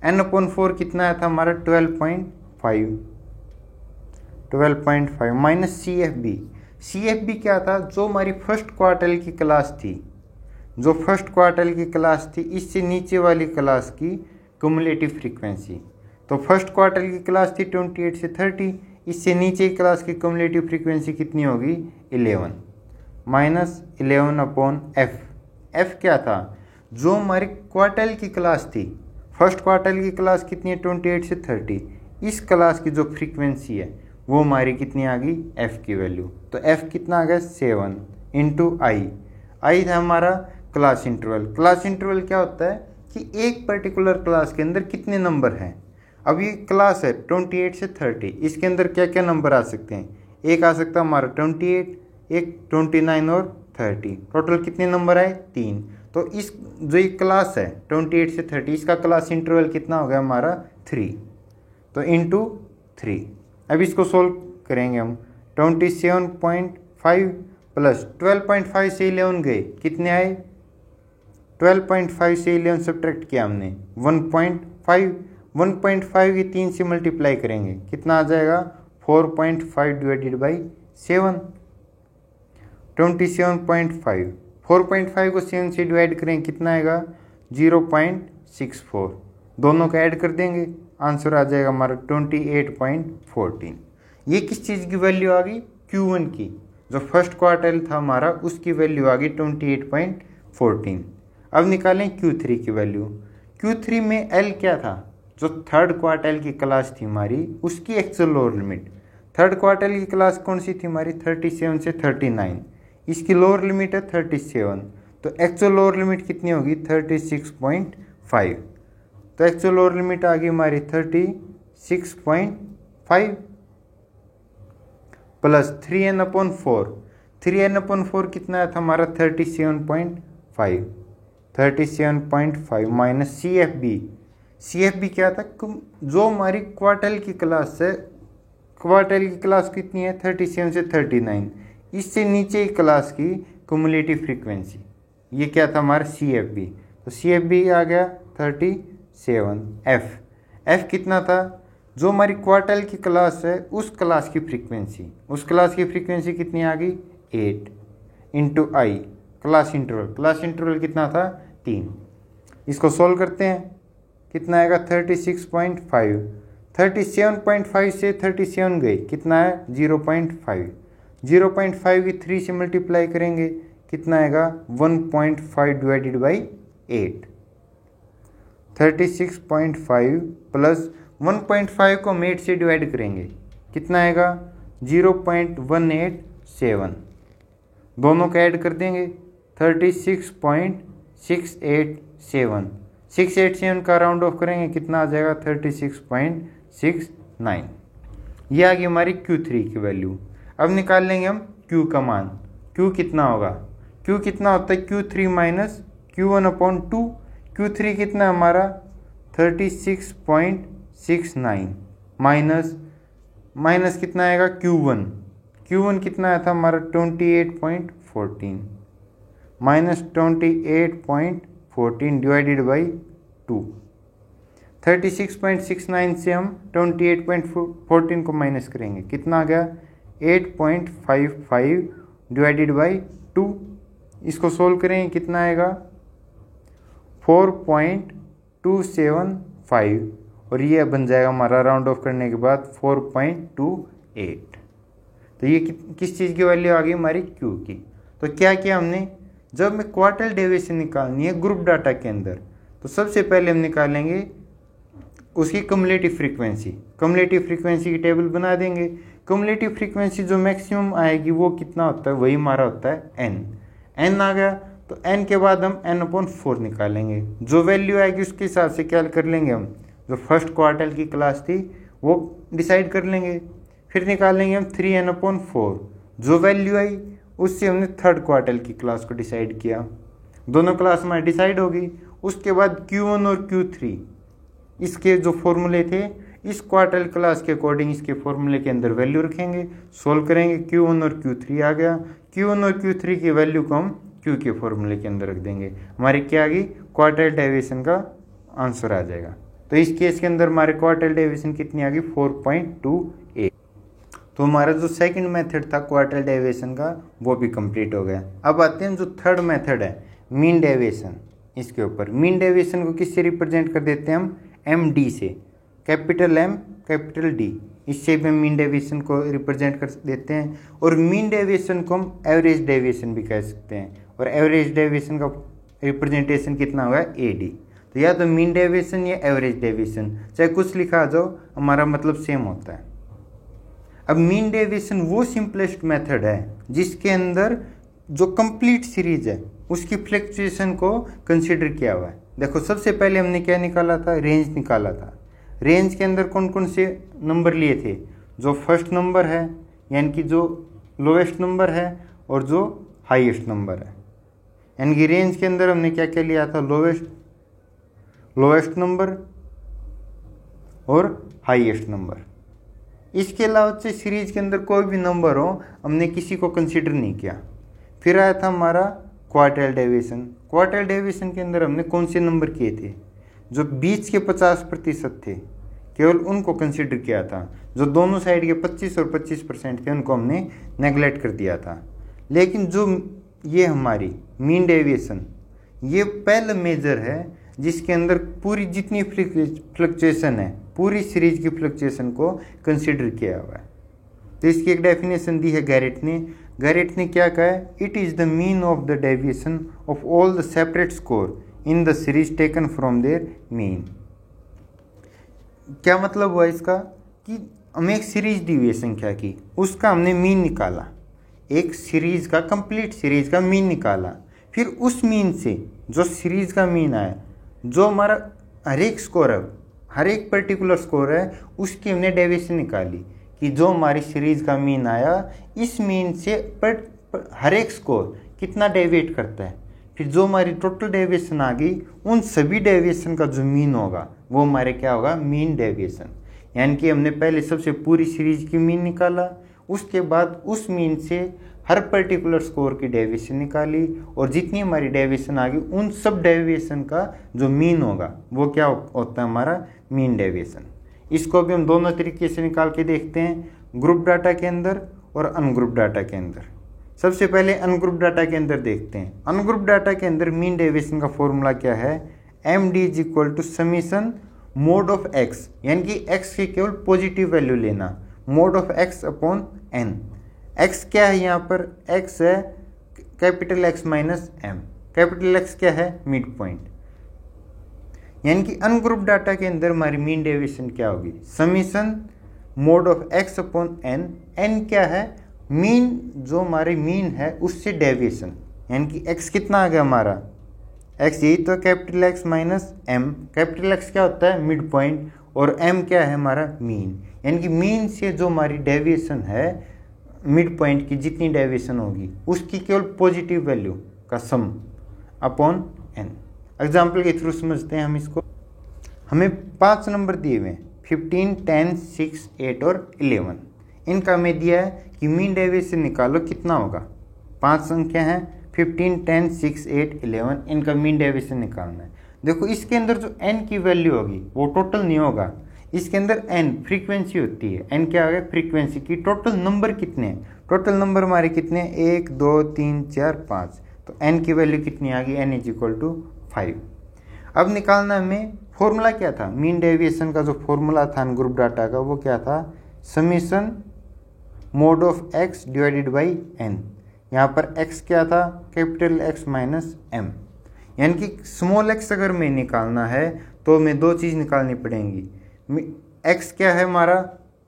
n/4 कितना आया था हमारा 12.5 माइनस CFB क्या था, जो हमारी फर्स्ट क्वार्टाइल की क्लास थी, जो फर्स्ट क्वार्टाइल की क्लास थी इससे नीचे वाली क्लास की क्युमुलेटिव फ्रीक्वेंसी। तो फर्स्ट क्वार्टाइल की क्लास थी 28 से 30, इससे नीचे क्लास की क्युमुलेटिव फ्रीक्वेंसी कितनी होगी 11 -11/F। F क्या था, जो हमारी क्वार्टाइल की क्लास थी, फर्स्ट क्वार्टाइल की क्लास कितनी है 28 से 30, इस क्लास की जो फ्रीक्वेंसी है वो हमारी कितनी आ गई एफ की वैल्यू। तो एफ कितना आ गया 7 इंटू आई था हमारा क्लास इंटरवल। क्लास इंटरवल क्या होता है कि एक पर्टिकुलर क्लास के अंदर कितने नंबर हैं। अब ये क्लास है 28 से 30, इसके अंदर क्या क्या नंबर आ सकते हैं, एक आ सकता है हमारा 28, एक 29 और 30, टोटल कितने नंबर आए 3। तो इस जो ये क्लास है 28 से 30, इसका क्लास इंटरवल कितना हो गया हमारा 3, तो इंटू 3। अब इसको सोल्व करेंगे हम। 27.5 प्लस 12.5 से 11 गए, कितने आए 12.5 से 11 सब्ट्रैक्ट किया हमने 1.5, 1.5 की 3 से मल्टीप्लाई करेंगे, कितना आ जाएगा 4.5 डिवाइडेड बाई 7, 27.5। 4.5 को 7 से डिवाइड करें, कितना आएगा 0.64, दोनों का ऐड कर देंगे, आंसर आ जाएगा हमारा 28.14। ये किस चीज़ की वैल्यू आ गई Q1 की, जो फर्स्ट क्वार्टाइल था हमारा उसकी वैल्यू आ गई 28.14। अब निकालें Q3 की वैल्यू। Q3 में L क्या था, जो थर्ड क्वार्टाइल की क्लास थी हमारी उसकी actual lower limit. Third quartile की क्लास कौन सी थी हमारी 37 से 39, इसकी लोअर लिमिट है 37, तो एक्चुअल लोअर लिमिट कितनी होगी 36.5। तो एक्चुअल लोअर लिमिट आ गई हमारी 36.5 प्लस 3n/4, 3n/4 कितना आया था हमारा 37.5, 37.5 माइनस CFB क्या था, जो हमारी क्वार्टाइल की क्लास है, क्वार्टाइल की क्लास कितनी है 37 से 39, इससे नीचे की क्लास की क्युमुलेटिव फ्रीक्वेंसी, ये क्या था हमारा CFB। तो CFB आ गया 37। F कितना था, जो हमारी क्वार्टाइल की क्लास है उस क्लास की फ्रीक्वेंसी, उस क्लास की फ्रीक्वेंसी कितनी आ गई 8 इंटू आई क्लास इंटरवल कितना था 3। इसको सोल्व करते हैं, कितना आएगा 36.5, 37.5 से 37 गए, कितना है 0.5, 0.5 की 3 से मल्टीप्लाई करेंगे, कितना आएगा 1.5 डिवाइडेड बाई 8, 36.5 प्लस 1.5 को हम 8 से डिवाइड करेंगे, कितना आएगा 0.187, दोनों का ऐड कर देंगे 36.687, 687 का राउंड ऑफ करेंगे, कितना आ जाएगा 36.69। ये आ गई हमारी Q3 की वैल्यू। अब निकाल लेंगे हम Q का मान। Q कितना होगा, Q कितना होता है Q3 माइनस Q1/2। Q3 कितना हमारा 36.69 माइनस कितना आएगा Q1 कितना आया था हमारा 28.14 माइनस 28.14 डिवाइडेड बाई 2। 36.69 से हम 28.14 को माइनस करेंगे, कितना आ गया 8.55 डिवाइडेड बाई 2। इसको सोल्व करेंगे, कितना आएगा 4.275 और ये बन जाएगा हमारा राउंड ऑफ करने के बाद 4.28। तो ये किस चीज़ की वैल्यू आ गई हमारी Q की। तो क्या किया हमने, जब में क्वार्टाइल डेविएशन निकालनी है ग्रुप डाटा के अंदर, तो सबसे पहले हम निकालेंगे उसकी क्युमुलेटिव फ्रीक्वेंसी की टेबल बना देंगे। क्युमुलेटिव फ्रीक्वेंसी जो मैक्सिमम आएगी वो कितना होता है, वही हमारा होता है n आ गया। तो n के बाद हम n/4 निकालेंगे, जो वैल्यू आएगी उसके हिसाब से क्या कर लेंगे हम, जो फर्स्ट क्वार्टाइल की क्लास थी वो डिसाइड कर लेंगे। फिर निकालेंगे हम 3n/4, जो वैल्यू आई उससे हमने थर्ड क्वार्टाइल की क्लास को डिसाइड किया, दोनों क्लास हमारी डिसाइड होगी। उसके बाद Q1 और Q3 इसके जो फॉर्मूले थे इस क्वार्टाइल क्लास के अकॉर्डिंग इसके फॉर्मूले के अंदर वैल्यू रखेंगे, सोल्व करेंगे, Q1 और Q3 आ गया। Q1 और Q3 की वैल्यू को हम Q के फॉर्मूले के अंदर रख देंगे, हमारी क्या आ गई क्वार्टाइल डेविएशन का आंसर आ जाएगा। तो इस केस के अंदर हमारे क्वार्टाइल डेविएशन कितनी आ गई 4.28। तो हमारा जो सेकंड मेथड था क्वार्टाइल डेविएशन का वो भी कंप्लीट हो गया। अब आते हैं जो थर्ड मेथड है मीन डेविएशन। इसके ऊपर मीन डेविएशन को किससे रिप्रेजेंट कर देते हैं हम, MD से, कैपिटल M कैपिटल D, इससे भी हम मीन डेविएशन को रिप्रेजेंट कर देते हैं। और मीन डेविएशन को हम एवरेज डेविएशन भी कह सकते हैं। और एवरेज डेविएशन का रिप्रेजेंटेशन कितना होगा AD। तो या तो मीन डेविएशन या एवरेज डेविएशन, चाहे कुछ लिखा जाओ, हमारा मतलब सेम होता है। अब मीन डेविएशन वो सिंपलेस्ट मेथड है जिसके अंदर जो कंप्लीट सीरीज है उसकी फ्लक्चुएशन को कंसिडर किया हुआ है। देखो सबसे पहले हमने क्या निकाला था, रेंज निकाला था। रेंज के अंदर कौन कौन से नंबर लिए थे, जो फर्स्ट नंबर है यानी कि जो लोएस्ट नंबर है और जो हाईएस्ट नंबर है। यानी कि रेंज के अंदर हमने क्या क्या लिया था, लोएस्ट नंबर और हाईएस्ट नंबर। इसके अलावा से सीरीज के अंदर कोई भी नंबर हो हमने किसी को कंसीडर नहीं किया। फिर आया था हमारा क्वार्टाइल डेविएशन। क्वार्टाइल डेविएशन के अंदर हमने कौन से नंबर किए थे, जो बीच के 50% थे, केवल उनको कंसीडर किया था। जो दोनों साइड के 25 और 25% थे उनको हमने नेगलेक्ट कर दिया था। लेकिन जो ये हमारी मीन डेविएशन, ये पहला मेजर है जिसके अंदर पूरी जितनी फ्लक्चुएशन है, पूरी सीरीज की फ्लक्चुएशन को कंसीडर किया हुआ है। तो इसकी एक डेफिनेशन दी है गैरेट ने क्या कहा है, it is the mean of the deviation of all the separate score in the series taken from there mean. क्या मतलब हुआ इसका कि हमें एक सीरीज दी हुई है संख्या की, उसका हमने मीन निकाला, एक सीरीज का कंप्लीट सीरीज का मीन निकाला। फिर उस मीन से जो सीरीज का मीन आया, जो हमारा हर एक स्कोर है, हर एक पर्टिकुलर स्कोर है, उसकी हमने डेविएशन निकाली कि जो हमारी सीरीज का मीन आया, इस मीन से हर एक स्कोर कितना डेविएट करता है। फिर जो हमारी टोटल डेविएशन आ गई, उन सभी डेविएशन का जो मीन होगा वो हमारे क्या होगा, मीन डेविएशन। यानी कि हमने पहले सबसे पूरी सीरीज की मीन निकाला, उसके बाद उस मीन से हर पर्टिकुलर स्कोर की डेविएशन निकाली, और जितनी हमारी डेविएशन आ गई उन सब डेविएशन का जो मीन होगा वो क्या होता है, हमारा मीन डेविएशन। इसको भी हम दोनों तरीके से निकाल के देखते हैं, ग्रुप डाटा के अंदर और अनग्रुप डाटा के अंदर। सबसे पहले अनग्रुप डाटा के अंदर देखते हैं। अनग्रुप डाटा के अंदर मीन डेविएशन का फॉर्मूला क्या है, MD = summation mod of x, यानी कि x की केवल पॉजिटिव वैल्यू लेना, mode of x upon n। x क्या है यहाँ पर, x है capital X minus m। Capital X क्या है, मिड पॉइंट। यानी कि अनग्रुप डाटा के अंदर हमारी मीन डेविएशन क्या होगी, summation mod of x upon n। n क्या है, मीन, जो हमारी मीन है उससे डेविएशन। यानी कि x कितना आ गया हमारा, x यही तो capital X minus m। Capital X क्या होता है, मिड पॉइंट, और m क्या है हमारा मीन। यानी कि मीन से जो हमारी डेविएशन है, मिड पॉइंट की जितनी डेविएशन होगी उसकी केवल पॉजिटिव वैल्यू का सम अपॉन n। एग्जाम्पल के थ्रू समझते हैं हम इसको। हमें 5 नंबर दिए हुए हैं, 15, 10, 6, 8 और 11। इनका हमें दिया है कि मीन डेविएशन निकालो कितना होगा। 5 संख्या हैं, 15, 10, 6, 8, 11, इनका मीन डेविएशन निकालना है। देखो इसके अंदर जो n की वैल्यू होगी वो टोटल नहीं होगा, इसके अंदर n फ्रीक्वेंसी होती है। n क्या होगा, फ्रीक्वेंसी की। टोटल नंबर कितने हैं, टोटल नंबर हमारे कितने, 1, 2, 3, 4, 5। तो n की वैल्यू कितनी आ गई, n = 5। अब निकालना हमें, फॉर्मूला क्या था, मीन डेविएशन का जो फॉर्मूला था ग्रुप डाटा का वो क्या था, summation mod of x divided by n। यहाँ पर x क्या था, कैपिटल X माइनस m। यानी कि स्मॉल x अगर मैं निकालना है तो मैं 2 चीज़ निकालनी पड़ेंगी। x क्या है हमारा,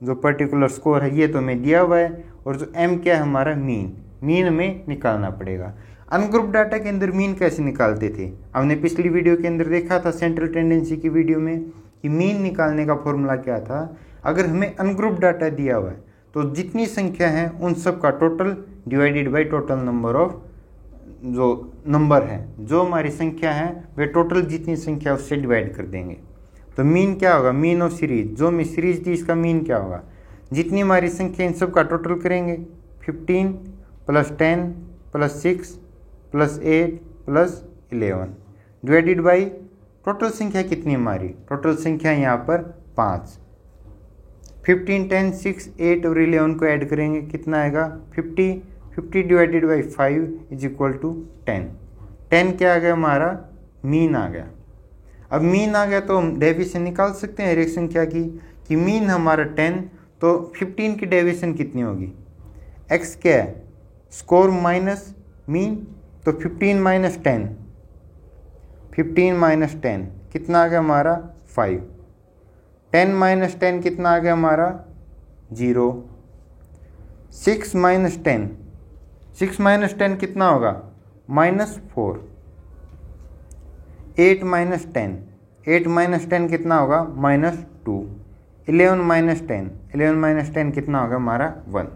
जो पर्टिकुलर स्कोर है ये तो मैं दिया हुआ है, और जो m क्या है हमारा मीन में निकालना पड़ेगा। अनग्रुप डाटा के अंदर मीन कैसे निकालते थे, हमने पिछली वीडियो के अंदर देखा था, सेंट्रल टेंडेंसी की वीडियो में, कि मीन निकालने का फॉर्मूला क्या था। अगर हमें अनग्रुप डाटा दिया हुआ है तो जितनी संख्या है उन सब का total divided by total number of, जो नंबर है, जो हमारी संख्या है वे टोटल जितनी संख्या उससे डिवाइड कर देंगे। तो मीन क्या होगा, मीन ऑफ सीरीज, जो मैं सीरीज दी इसका मीन क्या होगा, जितनी हमारी संख्या इन सब का टोटल करेंगे, 15 + 10 + 6 + 8 + 11 डिवाइडेड बाई टोटल संख्या कितनी हमारी, टोटल संख्या यहाँ पर 5। 15, 10, 6, 8 और 11 को ऐड करेंगे, कितना आएगा 50। 50 डिवाइडेड बाई 5 = 10। 10 क्या आ गया हमारा, मीन आ गया। अब मीन आ गया तो हम डेविएशन निकाल सकते हैं हर एक संख्या की, कि मीन हमारा 10, तो 15 की डेविएशन कितनी होगी, x क्या है, स्कोर माइनस मीन, तो 15 - 10 15 माइनस 10 कितना आ गया हमारा 5। 10 माइनस 10 कितना आ गया हमारा 0। 6 माइनस 10, 6 माइनस 10 कितना होगा -4। 8 माइनस 10, 8 माइनस 10 कितना होगा -2। 11 माइनस 10, 11 माइनस 10 कितना होगा हमारा 1।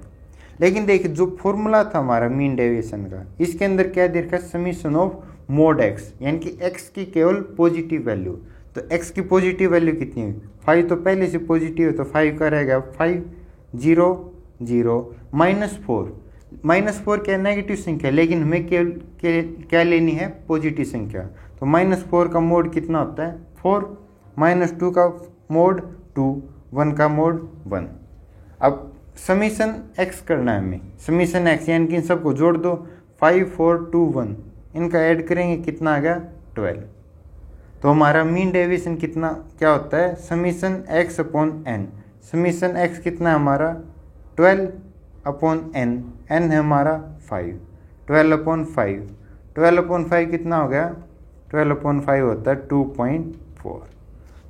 लेकिन देखिए जो फॉर्मूला था हमारा मीन डेविएशन का, इसके अंदर क्या दे रखा है, समीशन ऑफ मोड एक्स, यानी कि एक्स की केवल पॉजिटिव वैल्यू। तो एक्स की पॉजिटिव वैल्यू कितनी हुई 5, तो पहले से पॉजिटिव है तो 5 का रहेगा 5 0 0 -4। -4 क्या नेगेटिव संख्या, लेकिन हमें क्या लेनी है पॉजिटिव संख्या। तो -4 का मोड कितना होता है 4, -2 का मोड 2, 1 का मोड 1। अब समीशन एक्स करना है हमें, समीशन एक्स यानी कि इन सबको जोड़ दो, 5 4 2 1, इनका ऐड करेंगे कितना आ गया 12। तो हमारा मीन डेविएशन कितना क्या होता है summation x upon N. Summation x कितना है हमारा 12 अपॉन एन, एन है हमारा 5, 12 अपॉन 5, 12 अपॉन 5 कितना हो गया 12 अपॉन 5 होता है 2.4।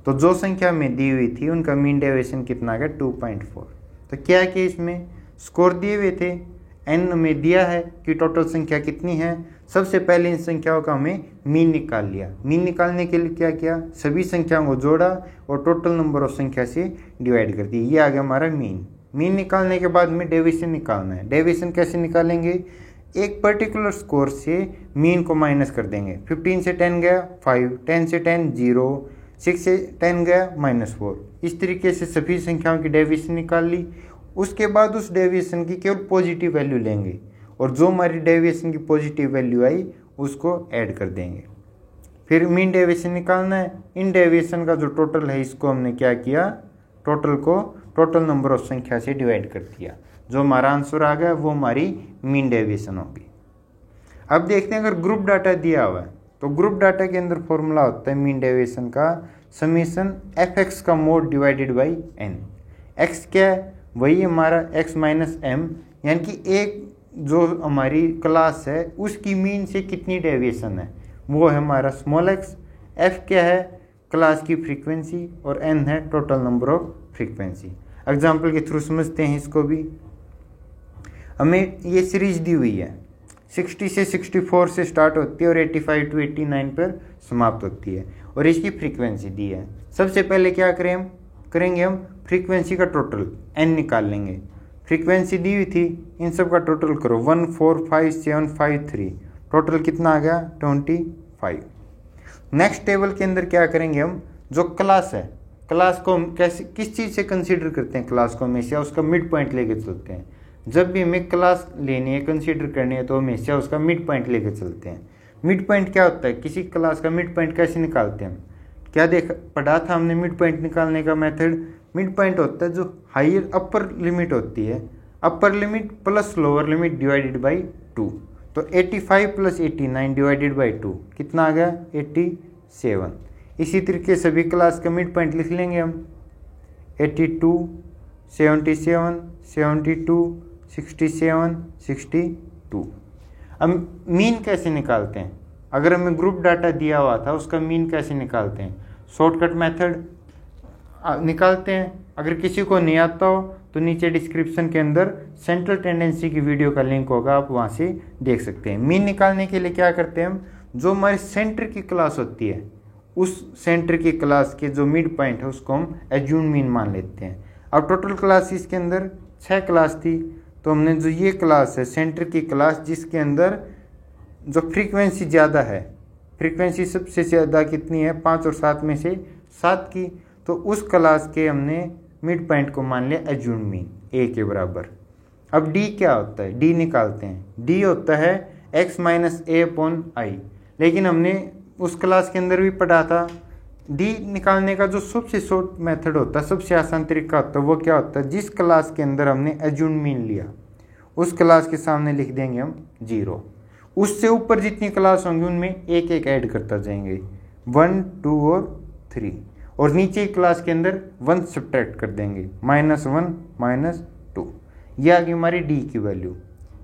तो जो संख्या में दी हुई थी उनका मीन डेविएशन कितना आ गया 2.4। तो क्या कि इसमें स्कोर दिए हुए थे, एन में दिया है कि टोटल संख्या कितनी है। सबसे पहले इन संख्याओं का हमें मीन निकाल लिया। मीन निकालने के लिए क्या किया, सभी संख्याओं को जोड़ा और टोटल नंबर ऑफ संख्या से डिवाइड कर दी, ये आ गया हमारा मीन। मीन निकालने के बाद में डेविएशन निकालना है। डेविएशन कैसे निकालेंगे, एक पर्टिकुलर स्कोर से मीन को माइनस कर देंगे। 15 से 10 गया 5, 10 से 10 0, 6 से 10 गया -4। इस तरीके से सभी संख्याओं की डेविएशन निकाल ली। उसके बाद उस डेविएशन की केवल पॉजिटिव वैल्यू लेंगे और जो हमारी डेविएशन की पॉजिटिव वैल्यू आई उसको ऐड कर देंगे। फिर मीन डेविएशन निकालना है। इन डेविएशन का जो टोटल है इसको हमने क्या किया, टोटल को टोटल नंबर ऑफ संख्या से डिवाइड कर दिया। जो हमारा आंसर आ गया वो हमारी मीन डेविएशन होगी। अब देखते हैं अगर ग्रुप डाटा दिया हुआ है तो ग्रुप डाटा के अंदर फॉर्मूला होता है मीन डेविएशन का समीशन एफ एक्स का mod divided by n. X क्या है, वही हमारा एक्स माइनस एम, यानी कि एक जो हमारी क्लास है उसकी मीन से कितनी डेविएशन है वो है हमारा स्मॉल एक्स। एफ क्या है, क्लास की फ्रीक्वेंसी, और एन है total number of frequency. Example के थ्रू समझते हैं इसको भी। हमें ये सीरीज दी हुई है, 60 से 64 से स्टार्ट होती है और 85 to 89 पर समाप्त होती है, और इसकी फ्रीक्वेंसी दी है। सबसे पहले क्या करेंगे हम फ्रीक्वेंसी का टोटल एन निकाल लेंगे। फ्रीक्वेंसी दी हुई थी, इन सब का टोटल करो 1 4 5 7 5 3, टोटल कितना आ गया 25। नेक्स्ट टेबल के अंदर क्या करेंगे हम, जो क्लास है, क्लास को हम कैसे किस चीज़ से कंसीडर करते हैं, क्लास को हमेशा उसका मिड पॉइंट लेके चलते हैं। जब भी हमें क्लास लेनी है कंसीडर करनी है तो हमेशा उसका मिड पॉइंट लेके चलते हैं। मिड पॉइंट क्या होता है, किसी क्लास का मिड पॉइंट कैसे निकालते हैं हम, क्या पढ़ा था हमने मिड पॉइंट निकालने का मेथड। मिड पॉइंट होता है जो हायर अपर लिमिट होती है, upper limit plus lower limit divided by 2। तो 85 प्लस 89 डिवाइडेड बाई 2 कितना आ गया 87। इसी तरीके सभी क्लास का मिड पॉइंट लिख लेंगे हम, 82 77 72 67 62। अब मीन कैसे निकालते हैं, अगर हमें ग्रुप डाटा दिया हुआ था उसका मीन कैसे निकालते हैं, शॉर्टकट मेथड निकालते हैं। अगर किसी को नहीं आता हो तो नीचे डिस्क्रिप्शन के अंदर सेंट्रल टेंडेंसी की वीडियो का लिंक होगा, आप वहाँ से देख सकते हैं। मीन निकालने के लिए क्या करते हैं हम, जो हमारी सेंटर की क्लास होती है उस सेंटर की क्लास के जो मिड पॉइंट है उसको हम एज्यूम मीन मान लेते हैं। अब टोटल क्लासेस के अंदर 6 क्लास थी, तो हमने जो ये क्लास है सेंटर की क्लास जिसके अंदर जो फ्रीक्वेंसी ज़्यादा है, फ्रीक्वेंसी सबसे ज़्यादा कितनी है 5 और 7 में से 7 की, तो उस क्लास के हमने मिड पॉइंट को मान लिया एज्यूम मीन ए के बराबर। अब डी क्या होता है, डी निकालते हैं। डी होता है एक्स माइनस ए अपॉन आई, लेकिन हमने उस क्लास के अंदर भी पढ़ा था डी निकालने का जो सबसे शॉर्ट मेथड होता है, सबसे आसान तरीका होता है, वो क्या होता है, जिस क्लास के अंदर हमने एज्यूम मीन लिया उस क्लास के सामने लिख देंगे हम 0। उससे ऊपर जितनी क्लास होंगी उनमें एक एक ऐड करता जाएंगे, 1 2 और 3, और नीचे क्लास के अंदर 1 सब्ट्रैक्ट कर देंगे, -1 -2। यह आ गई हमारी डी की वैल्यू।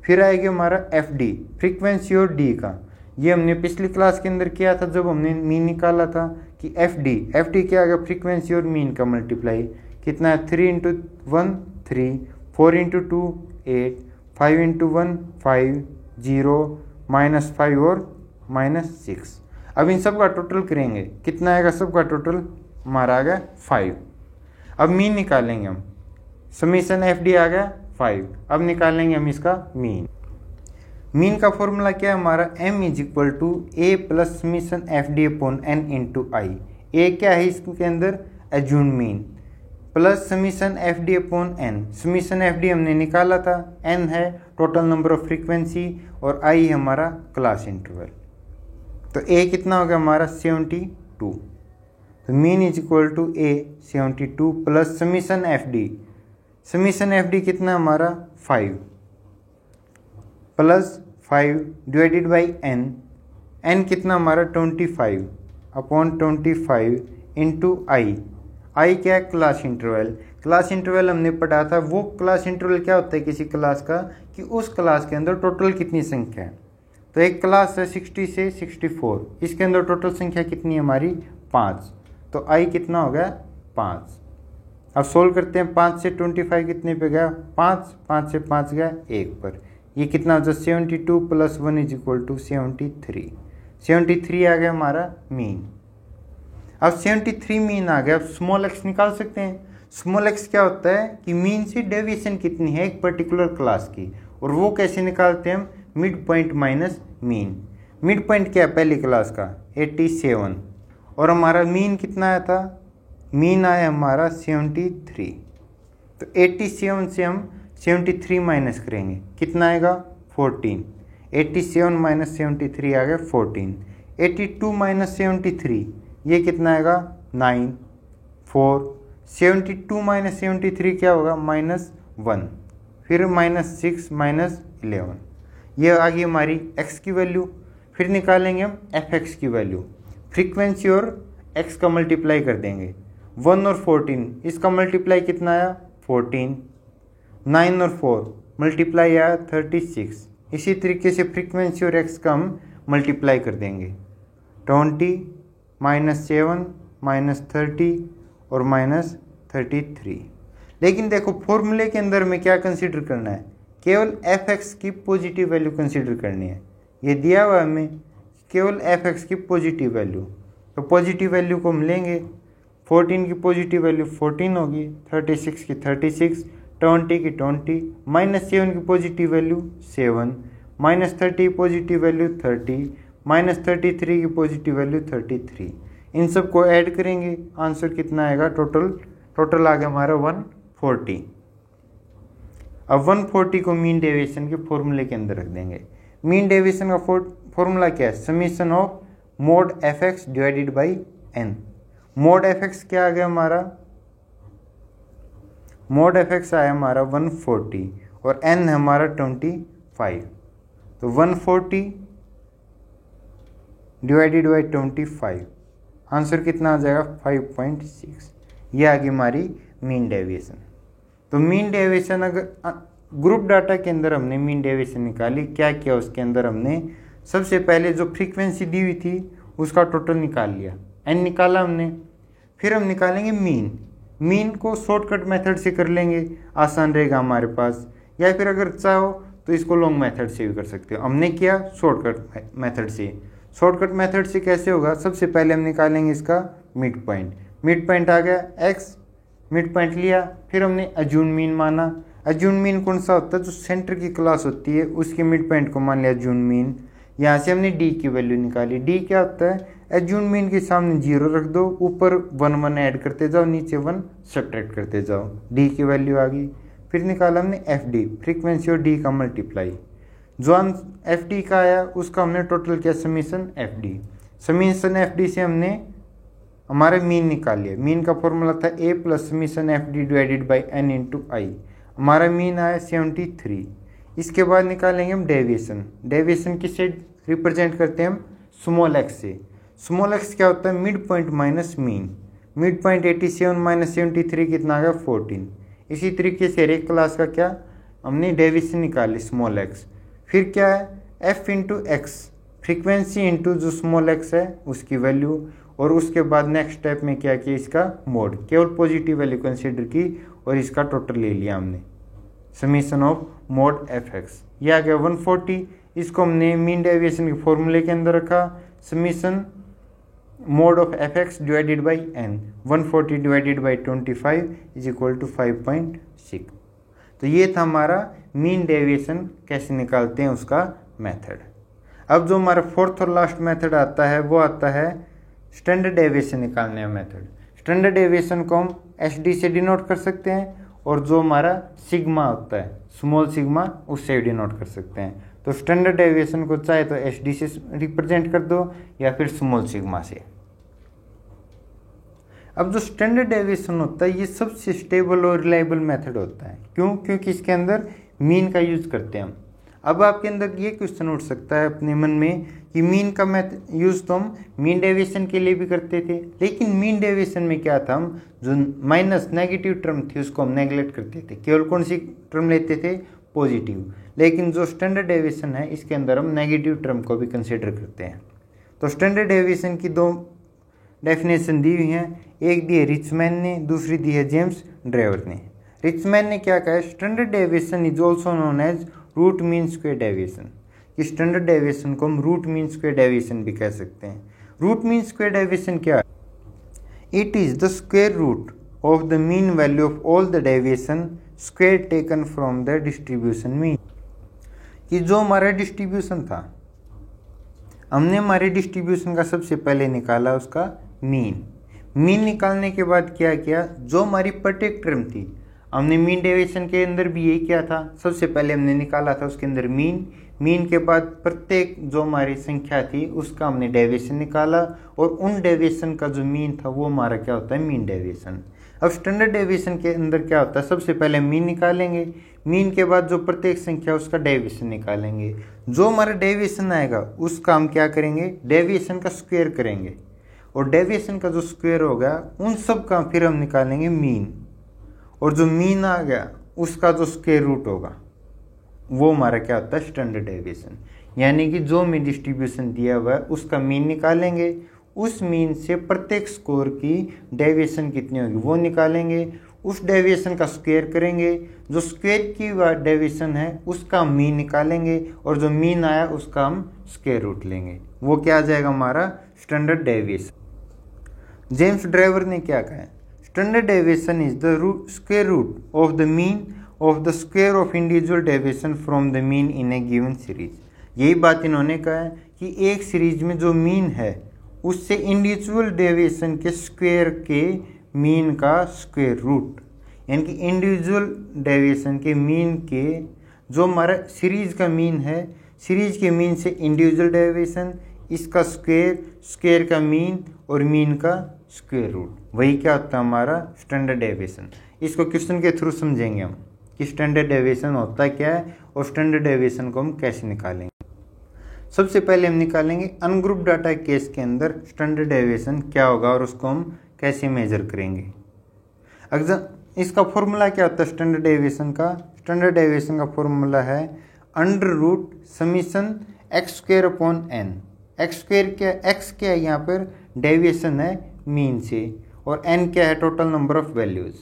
फिर आएगी हमारा एफ डी, फ्रीक्वेंसी और डी का, ये हमने पिछली क्लास के अंदर किया था जब हमने मीन निकाला था कि एफ डी क्या आ गया, फ्रीक्वेंसी और मीन का मल्टीप्लाई। कितना है, 3 इंटू 1 3, 4 इंटू 2 8, 5 इंटू 1 5, 0, -5 और -6। अब इन सब का टोटल करेंगे, कितना आएगा, सबका टोटल हमारा आ गया 5। अब मीन निकालेंगे हम, समीशन एफ डी आ गया 5। अब निकालेंगे हम इसका मीन। मीन का फॉर्मूला क्या है हमारा, m is equal to A plus summation F D upon N into I. A क्या है इसके अंदर, assume mean, plus summation F D upon N. Summation F D हमने निकाला था, एन है टोटल नंबर ऑफ फ्रीक्वेंसी और आई है हमारा क्लास इंटरवल। तो ए कितना हो गया हमारा 72। तो mean is equal to A 72 plus summation F d. Summation F d कितना हमारा 5 plus 5 divided by n. N कितना हमारा 25 अपॉन 25 इंटू आई। आई क्या है, क्लास इंटरवल। क्लास इंटरवल हमने पढ़ा था, वो क्लास इंटरवल क्या होता है किसी क्लास का, कि उस क्लास के अंदर टोटल कितनी संख्या है। तो एक क्लास है 60 से 64, इसके अंदर टोटल संख्या कितनी है हमारी 5। तो आई कितना हो गया 5। अब सोल्व करते हैं, 5 से 25 कितने पे गया 5, 5 से 5 गया 1 पर। ये कितना हो जाए 72 प्लस 1 इज इक्वल टू 73। 73 आ गया हमारा मीन। अब 73 मीन आ गया। अब स्मॉल एक्स निकाल सकते हैं। स्मॉल एक्स क्या होता है कि मीन से डेविएशन कितनी है एक पर्टिकुलर क्लास की, और वो कैसे निकालते हैं हम, mid point minus mean. Mid point क्या है पहली क्लास का 87, और हमारा मीन कितना आया था, मीन आया हमारा 73। तो 87 से हम 73 माइनस करेंगे, कितना आएगा 14। 87 माइनस 73 आ गया 14। 82 माइनस 73 ये कितना आएगा 9, 4। 72 माइनस 73 क्या होगा -1, फिर -6 -11। ये आ गई हमारी x की वैल्यू। फिर निकालेंगे हम fx की वैल्यू। फ्रीक्वेंसी और x का मल्टीप्लाई कर देंगे। 1 और 14 इसका मल्टीप्लाई कितना आया 14। 9 और 4 मल्टीप्लाई आया 36। इसी तरीके से फ्रीक्वेंसी और x का हम मल्टीप्लाई कर देंगे। 20 -7 -30 और -33। लेकिन देखो फॉर्मूले के अंदर में क्या कंसीडर करना है, केवल fx की पॉजिटिव वैल्यू कंसीडर करनी है। ये दिया हुआ है हमें केवल fx की पॉजिटिव वैल्यू, तो पॉजिटिव वैल्यू को हम लेंगे। 14 की पॉजिटिव वैल्यू 14 होगी, 36 की 36, 20 की 20, -7 की पॉजिटिव वैल्यू 7, -30 पॉजिटिव वैल्यू 30, -33 की पॉजिटिव वैल्यू 33। इन सब को ऐड करेंगे, आंसर कितना आएगा, टोटल आ गया हमारा 140। अब 140 को मीन डेविएशन के फॉर्मूले के अंदर रख देंगे। मीन डेविएशन का फॉर्मूला क्या है, summation of mode fx divided by n। Mode fx क्या आ गया हमारा, मोड fx आया हमारा 140 और n है हमारा 25। तो 140 डिवाइडेड बाई 25, आंसर कितना आ जाएगा 5.6। ये आ गई हमारी मीन डेविएशन। तो मीन डेविएशन, अगर ग्रुप डाटा के अंदर हमने मीन डेविएशन निकाली, क्या किया उसके अंदर हमने सबसे पहले जो फ्रीक्वेंसी दी हुई थी उसका टोटल निकाल लिया, एन निकाला हमने। फिर हम निकालेंगे मीन। मीन को शॉर्टकट मेथड से कर लेंगे, आसान रहेगा हमारे पास, या फिर अगर चाहो तो इसको लॉन्ग मेथड से भी कर सकते हो। हमने किया शॉर्टकट मेथड से। शॉर्टकट मेथड से कैसे होगा, सबसे पहले हम निकालेंगे इसका मिड पॉइंट। मिड पॉइंट आ गया x, मिड पॉइंट लिया, फिर हमने अज्यूम मीन माना। अज्यूम मीन कौन सा होता है, जो सेंटर की क्लास होती है उसके मिड पॉइंट को मान लिया अज्यूम मीन। यहाँ से हमने d की वैल्यू निकाली। d क्या होता है, अज्यूम मीन के सामने 0 रख दो, ऊपर 1 1 ऐड करते जाओ, नीचे 1 सब्ट्रैक्ट करते जाओ, d की वैल्यू आ गई। फिर निकाला हमने fd, फ्रीक्वेंसी और d का मल्टीप्लाई। जो fd का आया उसका हमने टोटल किया समीशन fd। समीशन fd से हमने हमारा मीन निकाल लिया। मीन का फॉर्मूला था a plus summation fd divided by n into I. हमारा मीन आया 73। इसके बाद निकालेंगे हम डेविएशन। डेविएशन किससे रिप्रेजेंट करते हैं हम, स्मॉल एक्स से। स्मॉल एक्स क्या होता है, mid point minus mean. Mid point 87 minus 73 कितना आ गया 14। इसी तरीके से हर एक क्लास का क्या हमने डेविएशन निकाली स्मॉल एक्स। फिर क्या है f into x, frequency into जो स्मॉल एक्स है उसकी वैल्यू, और उसके बाद नेक्स्ट स्टेप में क्या किया, इसका मोड, केवल पॉजिटिव वैल्यू कंसीडर की और इसका टोटल ले लिया हमने, summation of mode F x. ये आ गया 140। इसको हमने मीन डेविएशन के फॉर्मूले के अंदर रखा, summation mod of f x divided by n, 140 divided by 25 is equal to 5.6। तो ये था हमारा मीन डेविएशन कैसे निकालते हैं उसका मेथड। अब जो हमारा फोर्थ और लास्ट मेथड आता है वो आता है स्टैंडर्ड डेविएशन निकालने का मेथड। स्टैंडर्ड डेविएशन को हम एस डी से डिनोट कर सकते हैं, और जो हमारा सिग्मा होता है स्मॉल सिग्मा उससे डिनोट कर सकते हैं। तो स्टैंडर्ड डेविएशन को चाहे तो एस डी से रिप्रेजेंट कर दो या फिर स्मॉल सिग्मा से। अब जो स्टैंडर्ड डेविएशन होता है ये सबसे स्टेबल और रिलायबल मेथड होता है। क्यों? क्योंकि इसके अंदर मीन का यूज करते हैं हम। अब आपके अंदर ये क्वेश्चन उठ सकता है अपने मन में कि मीन का यूज तो हम मीन डेविएशन के लिए भी करते थे, लेकिन मीन डेविएशन में क्या था, हम जो माइनस नेगेटिव टर्म थी उसको हम नेगलेक्ट करते थे, केवल कौन सी टर्म लेते थे, पॉजिटिव। लेकिन जो स्टैंडर्ड डेविएशन है इसके अंदर हम नेगेटिव टर्म को भी कंसिडर करते हैं। तो स्टैंडर्ड डेविएशन की दो डेफिनेशन दी हुई हैं, एक दी है रिचमैन ने, दूसरी दी है जेम्स ड्राइवर ने। रिचमैन ने क्या कहा, standard deviation is also known as root mean square deviation. कि स्टैंडर्ड डेविएशन को हम रूट मीन स्क्वायर डेविएशन भी कह सकते हैं। रूट मीन स्क्वायर डेविएशन क्या है? It is the square root of the mean value of all the deviation square taken from the distribution mean. कि जो हमारा डिस्ट्रीब्यूशन था, हमने हमारे डिस्ट्रीब्यूशन का सबसे पहले निकाला उसका मीन। मीन निकालने के बाद क्या किया, जो हमारी प्रत्येक टर्म थी, हमने मीन डेविएशन के अंदर भी यही किया था, सबसे पहले हमने निकाला था उसके अंदर मीन। मीन के बाद प्रत्येक जो हमारी संख्या थी उसका हमने डेविएशन निकाला, और उन डेविएशन का जो मीन था वो हमारा क्या होता है, मीन डेविएशन। अब स्टैंडर्ड डेविएशन के अंदर क्या होता है, सबसे पहले मीन निकालेंगे, मीन के बाद जो प्रत्येक संख्या उसका डेविएशन निकालेंगे। जो हमारा डेविएशन आएगा उसका हम क्या करेंगे, डेविएशन का स्क्वायर करेंगे, और डेविएशन का जो स्क्वायर होगा उन सब का फिर हम निकालेंगे मीन, और जो मीन आ गया उसका जो स्क्वायर रूट होगा वो हमारा क्या होता है, स्टैंडर्ड डेविएशन। यानी कि जो मीन डिस्ट्रीब्यूशन दिया हुआ है उसका मीन निकालेंगे, उस मीन से प्रत्येक स्कोर की डेविएशन कितनी होगी वो निकालेंगे, उस डेविएशन का स्क्वायर करेंगे, जो स्क्वायर की डेविएशन है उसका हम मीन निकालेंगे, और जो मीन आया उसका हम स्क्वायर रूट लेंगे, वो क्या आ जाएगा हमारा स्टैंडर्ड डेविएशन। जेम्स ड्राइवर ने क्या कहा, standard deviation is the square root of the mean of the square of individual deviation from the mean in a given series. यही बात इन्होंने कहा है कि एक सीरीज में जो मीन है उससे इंडिविजुअल डेविएशन के स्क्वायर के मीन का स्क्वायर रूट, यानी कि इंडिविजुअल डेविएशन के मीन के जो हमारा सीरीज का मीन है, सीरीज के मीन से इंडिविजुअल डेविएशन, इसका स्क्वायर, स्क्वायर का मीन और मीन का स्क्वायर रूट, वही क्या होता है हमारा स्टैंडर्ड डेविएशन। इसको क्वेश्चन के थ्रू समझेंगे हम कि स्टैंडर्ड डेविएशन होता क्या है और स्टैंडर्ड डेविएशन को हम कैसे निकालेंगे। सबसे पहले हम निकालेंगे अनग्रुप डाटा केस के अंदर स्टैंडर्ड डेविएशन क्या होगा और उसको हम कैसे मेजर करेंगे। अगर इसका फॉर्मूला क्या होता है स्टैंडर्ड डेविएशन का, स्टैंडर्ड डेविएशन का फॉर्मूला है under root summation x square upon n. X square क्या, एक्स क्या है यहाँ पर, डेविएशन है मीन से, और एन क्या है, total number of values.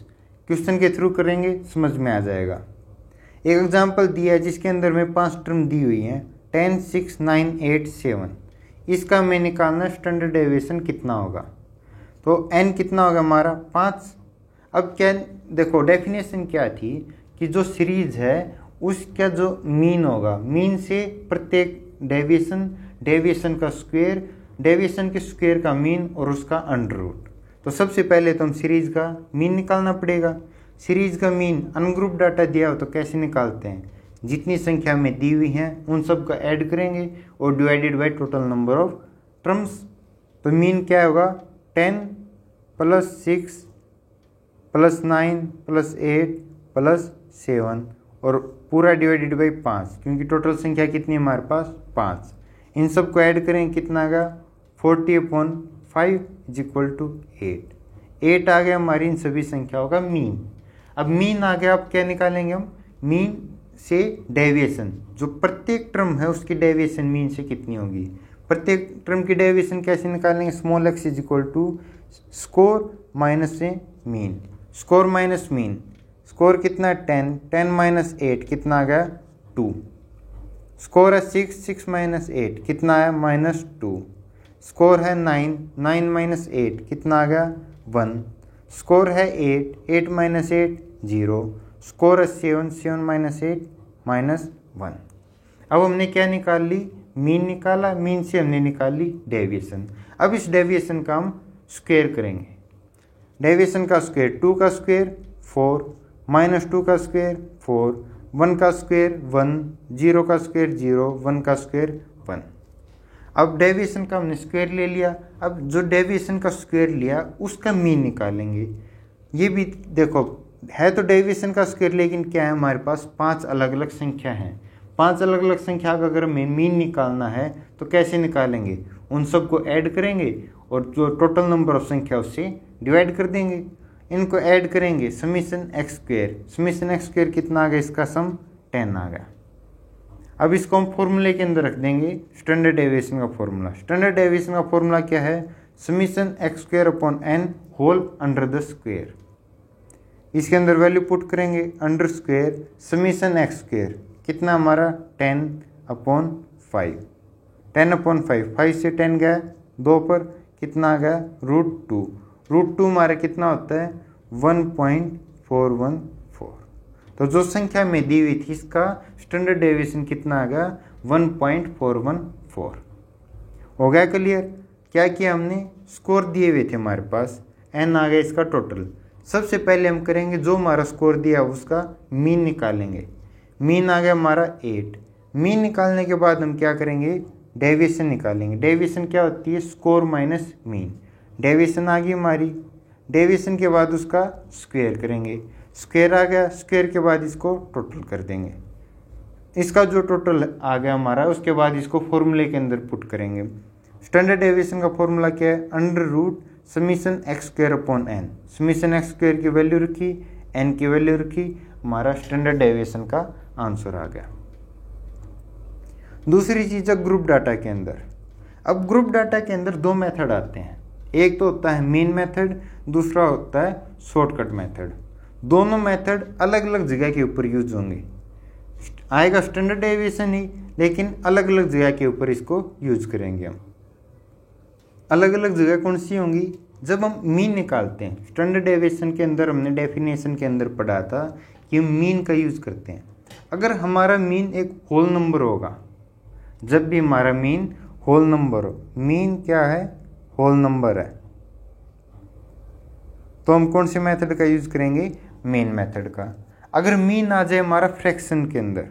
Question के थ्रू करेंगे समझ में आ जाएगा। एक एग्जांपल दिया है जिसके अंदर में 5 टर्म दी हुई हैं 10, 6, 9, 8, 7। इसका हमें निकालना स्टैंडर्ड डेविएशन कितना होगा, तो n कितना होगा हमारा 5। अब क्या देखो डेफिनेशन क्या थी कि जो सीरीज है उसका जो मीन होगा, मीन से प्रत्येक डेविएशन, डेविएशन का स्क्वायर, डेविएशन के स्क्वायर का मीन और उसका अंडर रूट। तो सबसे पहले तो हम सीरीज का मीन निकालना पड़ेगा। सीरीज का मीन अनग्रुप डाटा दिया हो तो कैसे निकालते हैं, जितनी संख्या में दी हुई हैं उन सब का ऐड करेंगे और divided by total number of terms. तो मीन क्या होगा 10 + 6 + 9 + 8 + 7 और पूरा डिवाइडेड बाई 5, क्योंकि टोटल संख्या कितनी है हमारे पास 5। इन सब को ऐड करें कितना आ गया 40/5 = 8। 8 आ गया हमारी इन सभी संख्याओं का मीन। अब मीन आ गया, अब क्या निकालेंगे हम, मीन से डेविएशन, जो प्रत्येक टर्म है उसकी डेविएशन मीन से कितनी होगी। प्रत्येक टर्म की डेविएशन कैसे निकालेंगे, small X is equal to score minus से mean, score minus mean, score कितना है 10, 10 माइनस 8 कितना आ गया 2, स्कोर है 6, 6 माइनस 8 कितना है -2, स्कोर है 9, 9 माइनस 8 कितना आ गया 1, स्कोर है 8, 8 माइनस 8 0, स्कोर है 7, 7 माइनस 8 -1। अब हमने क्या निकाल ली, मीन निकाला, मीन से हमने निकाल ली डेविएशन। अब इस डेविएशन का हम स्क्वायर करेंगे। डेविएशन का स्क्वायर 2 का स्क्वायर 4, -2 का स्क्वायर 4, 1 का स्क्वायर 1, 0 का स्क्वायर 0, 1 का स्क्वायर 1। अब डेविएशन का हमने स्क्वायर ले लिया। अब जो डेविएशन का स्क्वायर लिया उसका मीन निकालेंगे। ये भी देखो है तो डेविएशन का स्क्वायर, लेकिन क्या है हमारे पास 5 अलग अलग संख्या हैं। 5 अलग अलग संख्या का अगर हमें मीन निकालना है तो कैसे निकालेंगे, उन सबको ऐड करेंगे और जो टोटल नंबर ऑफ संख्या उससे डिवाइड कर देंगे। इनको ऐड करेंगे, summation x square, summation x square कितना आ गया, इसका सम 10 आ गया। अब इसको हम फॉर्मूले के अंदर रख देंगे, स्टैंडर्ड डेविएशन का फॉर्मूला। स्टैंडर्ड डेविएशन का फॉर्मूला क्या है, summation x square upon n whole under the square. इसके अंदर वैल्यू पुट करेंगे, under square summation x square कितना हमारा 10 अपॉन 5, 10 अपॉन 5, 5 से 10 गया 2 पर कितना आ गया √2, √2 हमारा कितना होता है 1.414। तो जो संख्या में दी हुई थी इसका स्टैंडर्ड डेविएशन कितना आ गया 1.414। हो गया क्लियर। क्या किया हमने, स्कोर दिए हुए थे हमारे पास, एन आ गया इसका टोटल। सबसे पहले हम करेंगे जो हमारा स्कोर दिया उसका मीन निकालेंगे। मीन आ गया हमारा 8। मीन निकालने के बाद हम क्या करेंगे, डेविएशन निकालेंगे। डेविएशन क्या होती है, स्कोर माइनस मीन। डेविएशन आ गई हमारी, डेविएशन के बाद उसका स्क्वायर करेंगे, स्क्वायर आ गया, स्क्वायर के बाद इसको टोटल कर देंगे। इसका जो टोटल आ गया हमारा, उसके बाद इसको फॉर्मूले के अंदर पुट करेंगे। स्टैंडर्ड डेविएशन का फॉर्मूला क्या है, under root summation x square upon N. Summation x square की वैल्यू रखी, एन की वैल्यू रखी, हमारा स्टैंडर्ड डेविएशन का आंसर आ गया। दूसरी चीज है ग्रुप डाटा के अंदर। अब ग्रुप डाटा के अंदर 2 मेथड आते हैं, एक तो होता है मीन मेथड, दूसरा होता है शॉर्टकट मेथड। दोनों मेथड अलग अलग जगह के ऊपर यूज होंगे, आएगा स्टैंडर्ड डेविएशन ही, लेकिन अलग अलग जगह के ऊपर इसको यूज करेंगे हम। अलग अलग जगह कौन सी होंगी, जब हम मीन निकालते हैं। स्टैंडर्ड डेविएशन के अंदर हमने डेफिनेशन के अंदर पढ़ा था कि हम मीन का यूज करते हैं। अगर हमारा मीन एक होल नंबर होगा, जब भी हमारा मीन होल नंबर हो, मीन क्या है होल नंबर है, तो हम कौन से मेथड का यूज करेंगे, मीन मेथड का। अगर मीन आ जाए हमारा फ्रैक्शन के अंदर,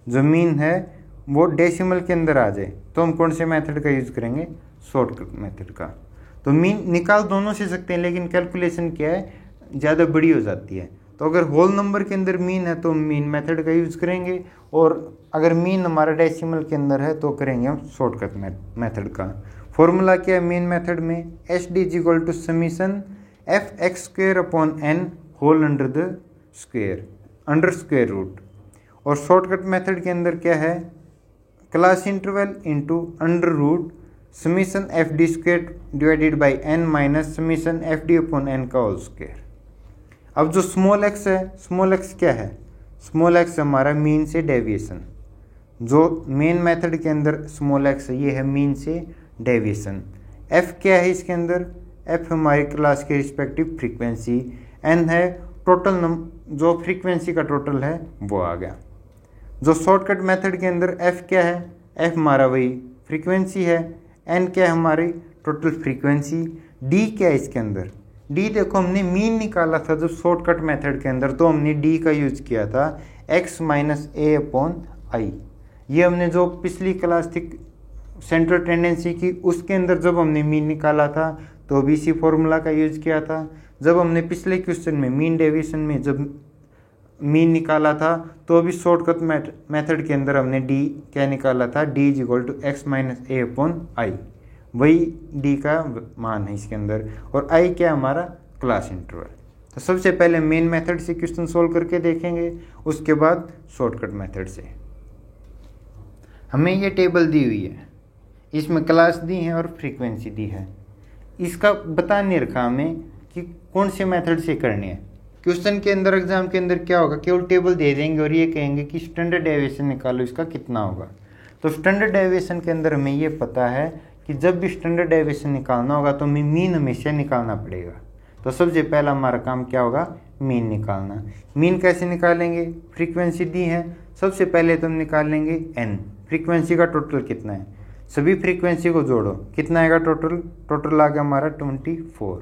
जो मीन है वो डेसिमल के अंदर आ जाए, तो हम कौन से मेथड का यूज करेंगे, शॉर्टकट मेथड का। तो मीन निकाल दोनों से सकते हैं, लेकिन कैलकुलेशन क्या है ज़्यादा बड़ी हो जाती है। तो अगर होल नंबर के अंदर मीन है तो मीन मेथड का यूज करेंगे, और अगर मीन हमारा डेसिमल के अंदर है तो करेंगे हम शॉर्टकट मेथड का। फॉर्मूला क्या है मीन मेथड में, h d equal to summation f x square upon n whole under the square, under square root. और शॉर्टकट मेथड के अंदर क्या है, class interval into under root summation F d square divided by n minus summation F D upon n का होल स्क्वायर। अब जो स्मॉल एक्स है, स्मॉल एक्स क्या है, स्मॉल एक्स हमारा मीन से डेविएशन। जो मेन मेथड के अंदर स्मॉल एक्स है, ये है मीन से डेविएशन। एफ क्या है इसके अंदर, एफ हमारी क्लास के रिस्पेक्टिव फ्रीक्वेंसी, एन है टोटल जो फ्रीक्वेंसी का टोटल है वो आ गया। जो शॉर्टकट मेथड के अंदर एफ क्या है, एफ हमारा वही फ्रीक्वेंसी है, एन क्या है हमारी टोटल फ्रीक्वेंसी, डी क्या है इसके अंदर, डी देखो हमने मीन निकाला था जब शॉर्टकट मेथड के अंदर, तो हमने डी का यूज किया था एक्स माइनस ए अपॉन आई। ये हमने जो पिछली क्लास थी सेंट्रल टेंडेंसी की, उसके अंदर जब हमने मीन निकाला था तो भी इसी फॉर्मूला का यूज किया था। जब हमने पिछले क्वेश्चन में मीन डेविएशन में जब मीन निकाला था तो भी शॉर्टकट मेथड के अंदर हमने डी क्या निकाला था, d is equal to x minus a upon i, वही डी का मान है इसके अंदर। और आई क्या हमारा क्लास इंटरवल। तो सबसे पहले मेन मेथड से क्वेश्चन सोल्व करके देखेंगे, उसके बाद शॉर्टकट मेथड से। हमें ये टेबल दी हुई है, इसमें क्लास दी है और फ्रीक्वेंसी दी है। इसका बता नहीं रखा हमें कि कौन से मेथड से करनी है। क्वेश्चन के अंदर एग्जाम के अंदर क्या होगा, केवल टेबल दे देंगे और ये कहेंगे कि स्टैंडर्ड डेविएशन निकालो, इसका कितना होगा। तो स्टैंडर्ड डेविएशन के अंदर हमें ये पता है कि जब भी स्टैंडर्ड डेविएशन निकालना होगा तो हमें मीन हमेशा निकालना पड़ेगा। तो सबसे पहला हमारा काम क्या होगा, मीन निकालना। मीन कैसे निकालेंगे, फ्रीक्वेंसी दी है, सबसे पहले तो हम निकाल लेंगे n, फ्रीक्वेंसी का टोटल कितना है, सभी फ्रीक्वेंसी को जोड़ो, कितना आएगा टोटल आ गया हमारा 24।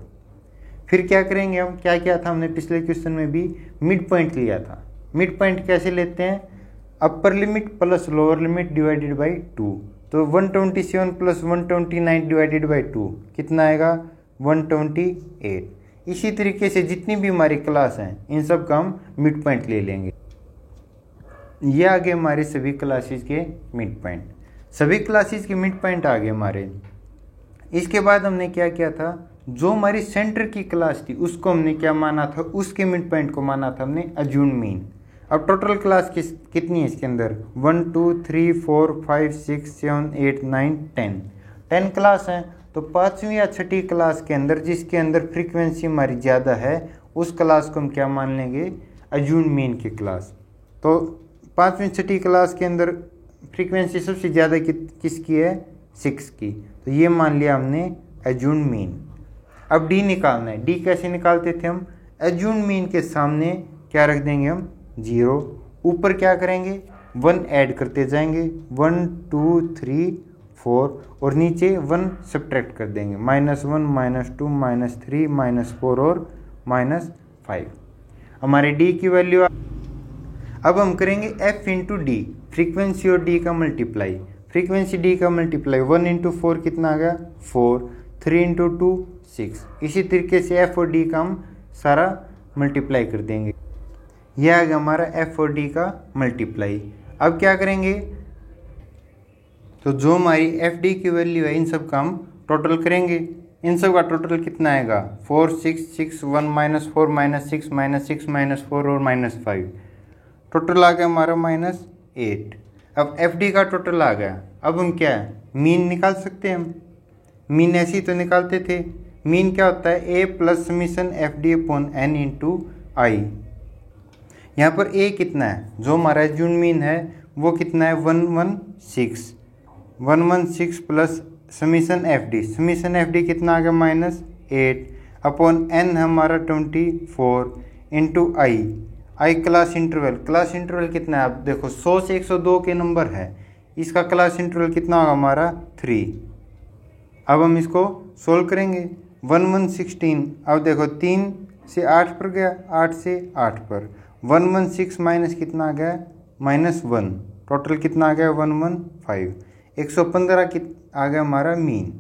फिर क्या करेंगे हम, क्या किया था हमने पिछले क्वेश्चन में भी, मिड पॉइंट लिया था। मिड पॉइंट कैसे लेते हैं, upper limit plus lower limit divided by 2। तो 127 प्लस 129 डिवाइडेड बाई 2 कितना आएगा, 128। इसी तरीके से जितनी भी हमारी क्लास हैं इन सब का हम मिड पॉइंट ले लेंगे। ये आगे हमारे सभी क्लासेस के मिड पॉइंट, सभी क्लासेस के मिड पॉइंट आ गए हमारे। इसके बाद हमने क्या किया था, जो हमारी सेंटर की क्लास थी उसको हमने क्या माना था, उसके मिड पॉइंट को माना था हमने अज्यूम्ड मीन। अब टोटल क्लास कितनी है इसके अंदर, 1 2 3 4 5 6 7 8 9 10 क्लास हैं। तो पाँचवीं या छठी क्लास के अंदर जिसके अंदर फ्रीक्वेंसी हमारी ज़्यादा है उस क्लास को हम क्या मान लेंगे, अज्यूम्ड मीन की क्लास। तो पाँचवीं छठी क्लास के अंदर फ्रीक्वेंसी सबसे ज़्यादा किसकी है, 6 की, तो ये मान लिया हमने अज्यूम्ड मीन। अब डी निकालना है। डी कैसे निकालते थे हम, अज्यूम्ड मीन के सामने क्या रख देंगे हम, 0, ऊपर क्या करेंगे 1 ऐड करते जाएंगे, 1 2 3 4 और नीचे 1 सब्ट्रैक्ट कर देंगे, -1 -2 -3 -4 और -5। हमारे डी की वैल्यू। अब हम करेंगे f इंटू डी, फ्रीक्वेंसी और डी का मल्टीप्लाई, फ्रीक्वेंसी डी का मल्टीप्लाई, 1 इंटू 4 कितना आ गया 4, 3 इंटू 2 6। इसी तरीके से f और डी का हम सारा मल्टीप्लाई कर देंगे। यह आ गया हमारा f और d का मल्टीप्लाई। अब क्या करेंगे, तो जो हमारी एफ डी की वैल्यू है इन सब का हम टोटल करेंगे। इन सब का टोटल कितना आएगा, 4 6 6 1 -4 -6 -6 -4 और -5, टोटल आ गया हमारा -8। अब एफ डी का टोटल आ गया। अब हम क्या है, मीन निकाल सकते हैं। हम मीन ऐसे ही तो निकालते थे। मीन क्या होता है, a plus summation F D upon N into I. यहाँ पर a कितना है, जो हमारा अज्यूम्ड मीन है वो कितना है 116 plus summation F d, summation F d कितना आ गया -8 अपॉन एन हमारा 24 इंटू आई क्लास इंटरवल कितना है, आप देखो 100 से 102 के नंबर है, इसका क्लास इंटरवल कितना होगा हमारा 3। अब हम इसको सोल्व करेंगे, 1 1 16, अब देखो 3 से 8 पर गया, 8 से 8 पर, 116 माइनस कितना आ गया -1, टोटल कितना आ गया 115, 115 आ गया हमारा मीन।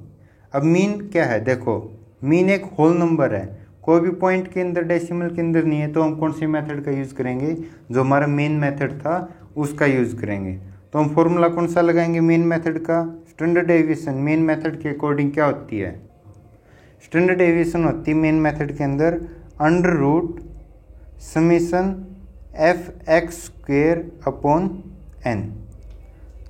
अब मीन क्या है, देखो मीन एक होल नंबर है, कोई भी पॉइंट के अंदर डेसिमल के अंदर नहीं है, तो हम कौन सी मेथड का यूज़ करेंगे, जो हमारा मेन मेथड था उसका यूज़ करेंगे। तो हम फॉर्मूला कौन सा लगाएंगे मेन मेथड का, स्टैंडर्ड डेविएशन। मेन मेथड के अकॉर्डिंग क्या होती है, स्टैंडर्ड डेविएशन होती है मेन मेथड के अंदर √ समीशन f(x)² अपॉन n।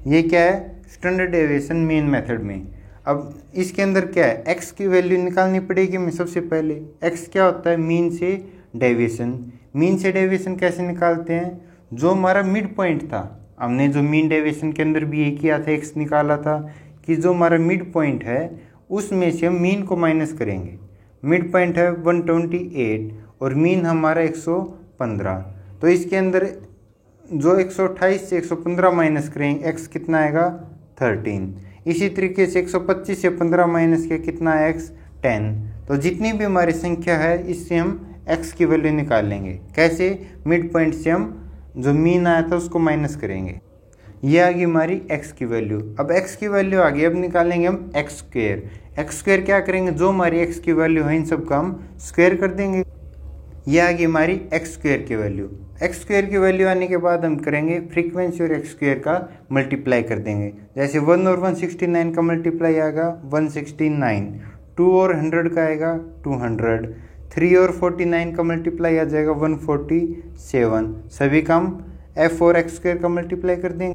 ये क्या है, स्टैंडर्ड डेविएशन मेन मेथड में। अब इसके अंदर क्या है, x की वैल्यू निकालनी पड़ेगी हमें सबसे पहले। x क्या होता है, मीन से डेविएशन। मीन से डेविएशन कैसे निकालते हैं, जो हमारा मिड पॉइंट था, हमने जो मीन डेविएशन के अंदर भी ये किया था, x निकाला था कि जो हमारा मिड पॉइंट है उसमें से हम मीन को माइनस करेंगे। मिड पॉइंट है 128 और मीन हमारा 115, तो इसके अंदर जो 128 से 115 माइनस करेंगे, x कितना आएगा 13। इसी तरीके से 125 से 15 माइनस के कितना है x 10। तो जितनी भी हमारी संख्या है इससे हम x की वैल्यू निकाल लेंगे। कैसे, मिड पॉइंट से हम जो मीन आया था उसको माइनस करेंगे। ये आ गई हमारी x की वैल्यू। अब x की वैल्यू आ गई, अब निकालेंगे हम x² क्या करेंगे, जो हमारी x की वैल्यू है इन सब का हम स्क्वायर कर देंगे। ये आ गई हमारी x² की वैल्यू। x² की वैल्यू आने के बाद हम करेंगे फ्रीक्वेंसी और x² का मल्टीप्लाई कर देंगे। जैसे 1 और 169 का मल्टीप्लाई आएगा 169, 2 और 100 का आएगा 200, 3 और 49 का मल्टीप्लाई आ जाएगा 147। सभी का हम f और x² का मल्टीप्लाई कर देंगे।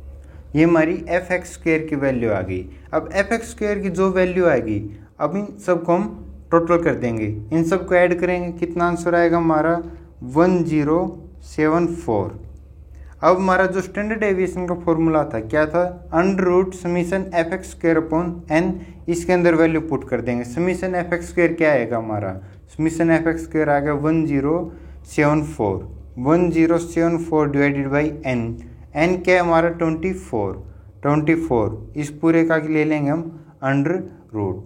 ये हमारी एफ एक्स स्क्वायर की वैल्यू आ गई। अब एफ एक्स स्क्वायर की जो वैल्यू आएगी, अब इन सबको हम टोटल कर देंगे, इन सबको ऐड करेंगे, कितना आंसर आएगा हमारा 1074। अब हमारा जो स्टैंडर्ड डेविएशन का फॉर्मूला था क्या था, under root summation f x square upon n, इसके अंदर वैल्यू पुट कर देंगे। समीशन एफ एक्स स्क्वायर क्या आएगा हमारा, समीशन एफ एक्स स्क्वायर आ गया 1074 डिवाइडेड बाई एन, एन क्या है हमारा 24, इस पूरे का ले लेंगे हम अंडर रूट।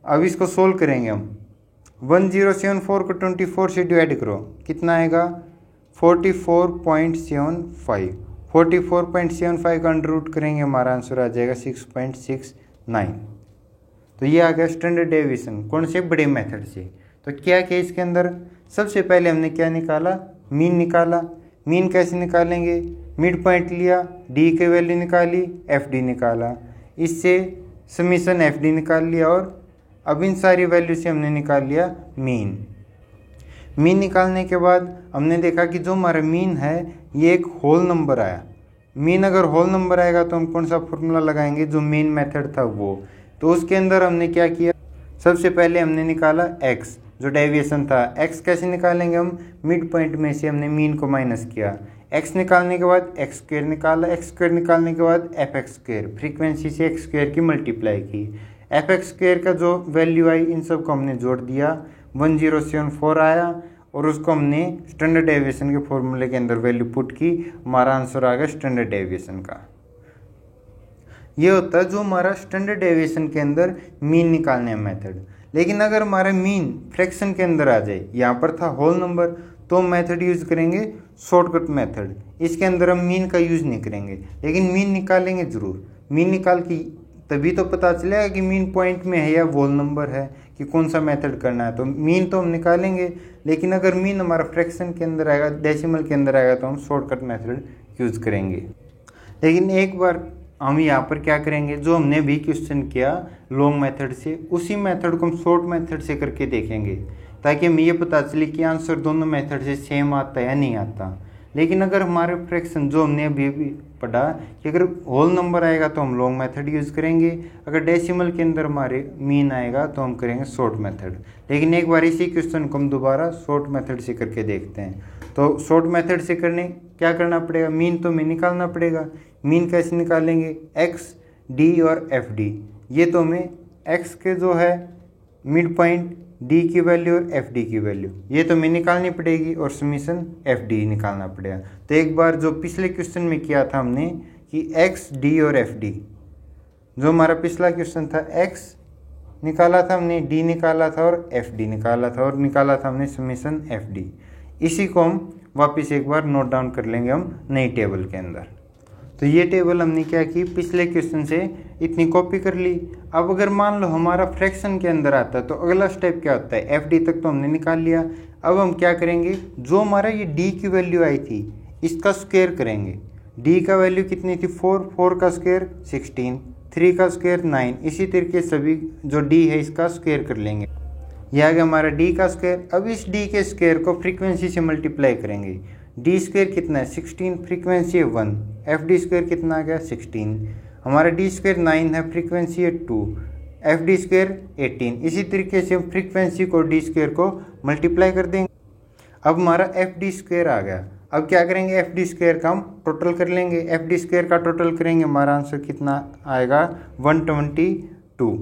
अब इसको सोल्व करेंगे हम, 1074 को 24 से डिवाइड करो, कितना आएगा 44.75 का अंडर रूट करेंगे, हमारा आंसर आ जाएगा 6.69। तो ये आ गया स्टैंडर्ड डेविएशन, कौन से, बड़े मेथड से। तो क्या क्या इसके अंदर, सबसे पहले हमने क्या निकाला, मीन निकाला। मीन कैसे निकालेंगे, मिड पॉइंट लिया, डी की वैल्यू निकाली, एफ डी निकाला, इससे समीशन एफ डी निकाल लिया, और अब इन सारी वैल्यू से हमने निकाल लिया मीन। मीन निकालने के बाद हमने देखा कि जो हमारा मीन है ये एक होल नंबर आया। मीन अगर होल नंबर आएगा तो हम कौन सा फॉर्मूला लगाएंगे, जो मेन मेथड था वो। तो उसके अंदर हमने क्या किया, सबसे पहले हमने निकाला एक्स, जो डेविएशन था। एक्स कैसे निकालेंगे हम, मिड पॉइंट में से हमने मीन को माइनस किया। एक्स निकालने के बाद एक्स स्क्वायर निकाला, एक्स स्क्वायर निकालने के बाद एफ एक्स स्क्वायर, फ्रीक्वेंसी से एक्स स्क्वायर की मल्टीप्लाई की। एफ एक्स स्क्वायर का जो वैल्यू आई, इन सब को हमने जोड़ दिया, 1074 आया, और उसको हमने स्टैंडर्ड डेविएशन के फॉर्मूले के अंदर वैल्यू पुट की, हमारा आंसर आ गया स्टैंडर्ड डेविएशन का। ये होता है जो हमारा स्टैंडर्ड डेविएशन के अंदर मीन निकालने का मेथड। लेकिन अगर हमारा मीन फ्रैक्शन के अंदर आ जाए, यहाँ पर था होल नंबर, तो हम मेथड यूज करेंगे शॉर्टकट मेथड। इसके अंदर हम मीन का यूज नहीं करेंगे, लेकिन मीन निकालेंगे जरूर। मीन निकाल की तभी तो पता चलेगा कि मीन पॉइंट में है या होल नंबर है, कि कौन सा मेथड करना है। तो मीन तो हम निकालेंगे, लेकिन अगर मीन हमारा फ्रैक्शन के अंदर आएगा, डेसिमल के अंदर आएगा, तो हम शॉर्टकट मेथड यूज करेंगे। लेकिन एक बार हम यहाँ पर क्या करेंगे, जो हमने भी क्वेश्चन किया लॉन्ग मेथड से, उसी मेथड को हम शॉर्ट मेथड से करके देखेंगे, ताकि हमें ये पता चले कि आंसर दोनों मेथड से सेम आता है या नहीं आता। लेकिन अगर हमारे फ्रैक्शन, जो हमने अभी पढ़ा कि अगर होल नंबर आएगा तो हम लॉन्ग मेथड यूज़ करेंगे, अगर डेसिमल के अंदर हमारे मीन आएगा तो हम करेंगे शॉर्ट मेथड। लेकिन एक बार इसी क्वेश्चन को हम दोबारा शॉर्ट मेथड से करके देखते हैं। तो शॉर्ट मेथड से करने क्या करना पड़ेगा, मीन तो हमें निकालना पड़ेगा। मीन कैसे निकालेंगे, एक्स, डी और एफ डी, ये तो हमें एक्स के जो है मिड पॉइंट, डी की वैल्यू और एफ डी की वैल्यू, ये तो हमें निकालनी पड़ेगी, और समीशन एफ डी निकालना पड़ेगा। तो एक बार जो पिछले क्वेश्चन में किया था हमने कि एक्स, डी और एफ डी, जो हमारा पिछला क्वेश्चन था, एक्स निकाला था हमने, डी निकाला था और एफ डी निकाला था, और निकाला था हमने समीशन एफ डी। इसी को हम वापस एक बार नोट डाउन कर लेंगे हम नई टेबल के अंदर। तो ये टेबल हमने क्या की, पिछले क्वेश्चन से इतनी कॉपी कर ली। अब अगर मान लो हमारा फ्रैक्शन के अंदर आता है, तो अगला स्टेप क्या होता है, एफ डी तक तो हमने निकाल लिया। अब हम क्या करेंगे, जो हमारा ये डी की वैल्यू आई थी, इसका स्क्वायर करेंगे। डी का वैल्यू कितनी थी 4 का स्क्वायर 16, 3 का स्क्वायर 9, इसी तरीके सभी जो डी है इसका स्क्वायर कर लेंगे। यह आ गया हमारा डी का स्क्वायर। अब इस डी के स्क्वायर को फ्रीक्वेंसी से मल्टीप्लाई करेंगे। डी स्क्वायर कितना है 16, फ्रीक्वेंसी है 1, एफ डी स्क्वायर कितना आ गया 16, हमारा डी स्क्वायर 9 है, फ्रीक्वेंसी है 2, एफ डी स्क्वायर 18। इसी तरीके से हम फ्रीक्वेंसी को डी स्क्वायर को मल्टीप्लाई कर देंगे। अब हमारा एफ डी स्क्वायर आ गया। अब क्या करेंगे, एफ डी स्क्वायर का हम टोटल कर लेंगे। एफ डी स्क्वायर का टोटल करेंगे, हमारा आंसर कितना आएगा 122।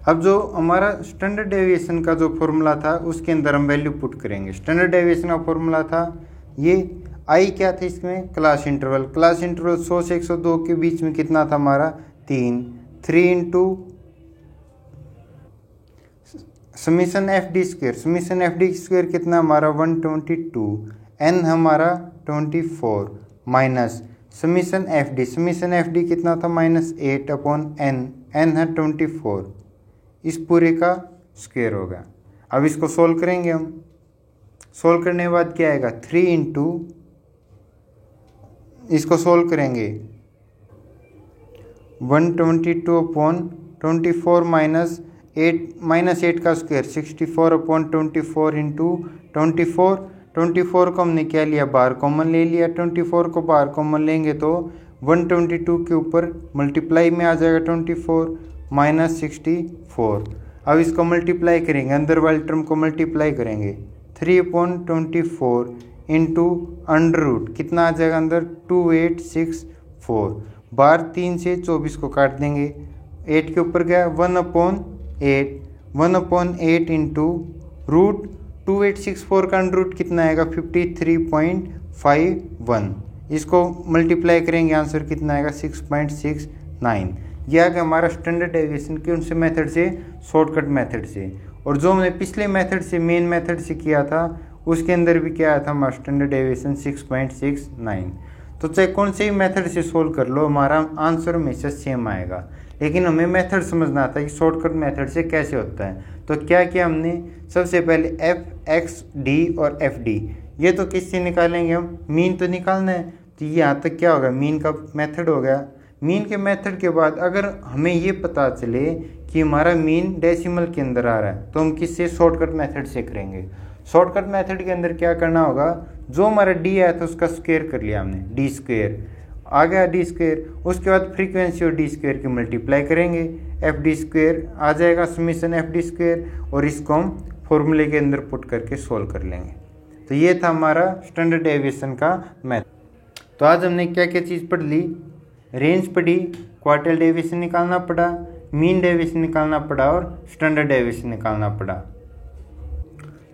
अब जो हमारा स्टैंडर्ड डेविएशन का जो फॉर्मूला था, उसके अंदर हम वैल्यू पुट करेंगे। स्टैंडर्ड डेविएशन का फॉर्मूला था ये, आई क्या था इसमें, क्लास इंटरवल। क्लास इंटरवल 100 से 102 के बीच में कितना था हमारा 3 into summation F d square. Summation F d square कितना हमारा 122, एन हमारा 24 minus summation F d. Summation F d कितना था -8 अपॉन एन, एन है 24, इस पूरे का स्क्वायर होगा। अब इसको सोल्व करेंगे हम। सोल्व करने के बाद क्या आएगा 3 इंटू, इसको सोल्व करेंगे 122 अपॉन 24 -8 का स्क्वायर 64 अपॉन 24 इंटू 24 को हमने क्या लिया, बाहर कॉमन ले लिया। 24 को बाहर कॉमन लेंगे तो 122 के ऊपर मल्टीप्लाई में आ जाएगा 24 माइनस 64। अब इसको मल्टीप्लाई करेंगे, अंदर वाली टर्म को मल्टीप्लाई करेंगे 3/24 इंटू अंडर रूट कितना आ जाएगा अंदर 2864। बार 3 से 24 को काट देंगे, 8 के ऊपर गया 1/8, 1/8 इंटू रूट 2864 का अंडर रूट कितना आएगा 53.51। इसको मल्टीप्लाई करेंगे आंसर कितना आएगा 6.69। यह आ गया हमारा स्टैंडर्ड डेविएशन के उनसे मेथड से, शॉर्टकट मेथड से। और जो हमने पिछले मेथड से, मेन मेथड से किया था, उसके अंदर भी क्या आया था हमारा स्टैंडर्ड डेविएशन 6.69। तो चाहे कौन से ही मेथड से सोल्व कर लो, हमारा आंसर हमेशा सेम आएगा। लेकिन हमें मेथड समझना था कि शॉर्टकट मेथड से कैसे होता है। तो क्या किया हमने, सबसे पहले एफ एक्स डी और एफ डी, ये तो किससे निकालेंगे हम, मीन तो निकालना है। तो यहाँ तक क्या होगा, मीन का मेथड हो गया। मीन के मेथड के बाद अगर हमें ये पता चले कि हमारा मीन डेसिमल के अंदर आ रहा है, तो हम किससे, शॉर्टकट मेथड से करेंगे। शॉर्टकट मेथड के अंदर क्या करना होगा, जो हमारा डी आया था उसका स्क्वायर कर लिया हमने, डी स्क्वायर आ गया, डी स्क्वायर। उसके बाद फ्रीक्वेंसी और डी स्क्वायर की मल्टीप्लाई करेंगे, एफ डी स्क्वायर आ जाएगा, समीशन एफ डी स्क्वायर, और इसको हम फॉर्मूले के अंदर पुट करके सोल्व कर लेंगे। तो ये था हमारा स्टैंडर्ड डेविएशन का मैथ। तो आज हमने क्या क्या चीज़ पढ़ ली, रेंज पढ़ी, क्वार्टाइल डेविएशन निकालना पड़ा, मीन डेविएशन निकालना पड़ा और स्टैंडर्ड डेविएशन निकालना पड़ा।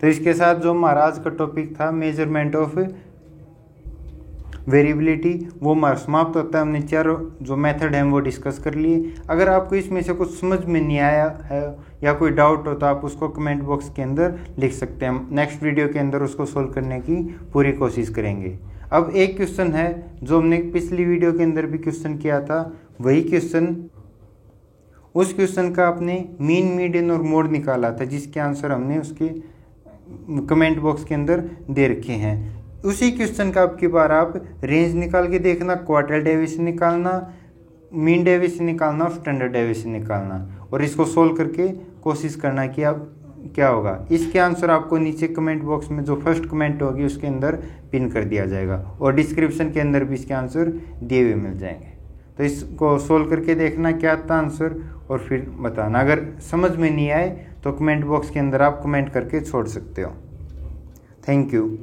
तो इसके साथ जो हमारा आज का टॉपिक था मेजरमेंट ऑफ वेरिएबिलिटी, वो हमारा समाप्त होता है। हमने चारों जो मेथड हैं वो डिस्कस कर लिए। अगर आपको इसमें से कुछ समझ में नहीं आया है या कोई डाउट हो तो आप उसको कमेंट बॉक्स के अंदर लिख सकते हैं। नेक्स्ट वीडियो के अंदर उसको सोल्व करने की पूरी कोशिश करेंगे। अब एक क्वेश्चन है जो हमने पिछली वीडियो के अंदर भी क्वेश्चन किया था, वही क्वेश्चन, उस क्वेश्चन का आपने मीन, मीडियन और मोड निकाला था, जिसके आंसर हमने उसके कमेंट बॉक्स के अंदर दे रखे हैं। उसी क्वेश्चन का अब की बार आप रेंज निकाल के देखना, क्वार्टाइल डेविएशन निकालना, मीन डेविएशन निकालना और स्टैंडर्ड डेविएशन निकालना, और इसको सोल्व करके कोशिश करना कि अब क्या होगा। इसके आंसर आपको नीचे कमेंट बॉक्स में जो फर्स्ट कमेंट होगी उसके अंदर पिन कर दिया जाएगा, और डिस्क्रिप्शन के अंदर भी इसके आंसर दिए हुए मिल जाएंगे। तो इसको सोल्व करके देखना क्या था आंसर, और फिर बताना। अगर समझ में नहीं आए तो कमेंट बॉक्स के अंदर आप कमेंट करके छोड़ सकते हो। Thank you.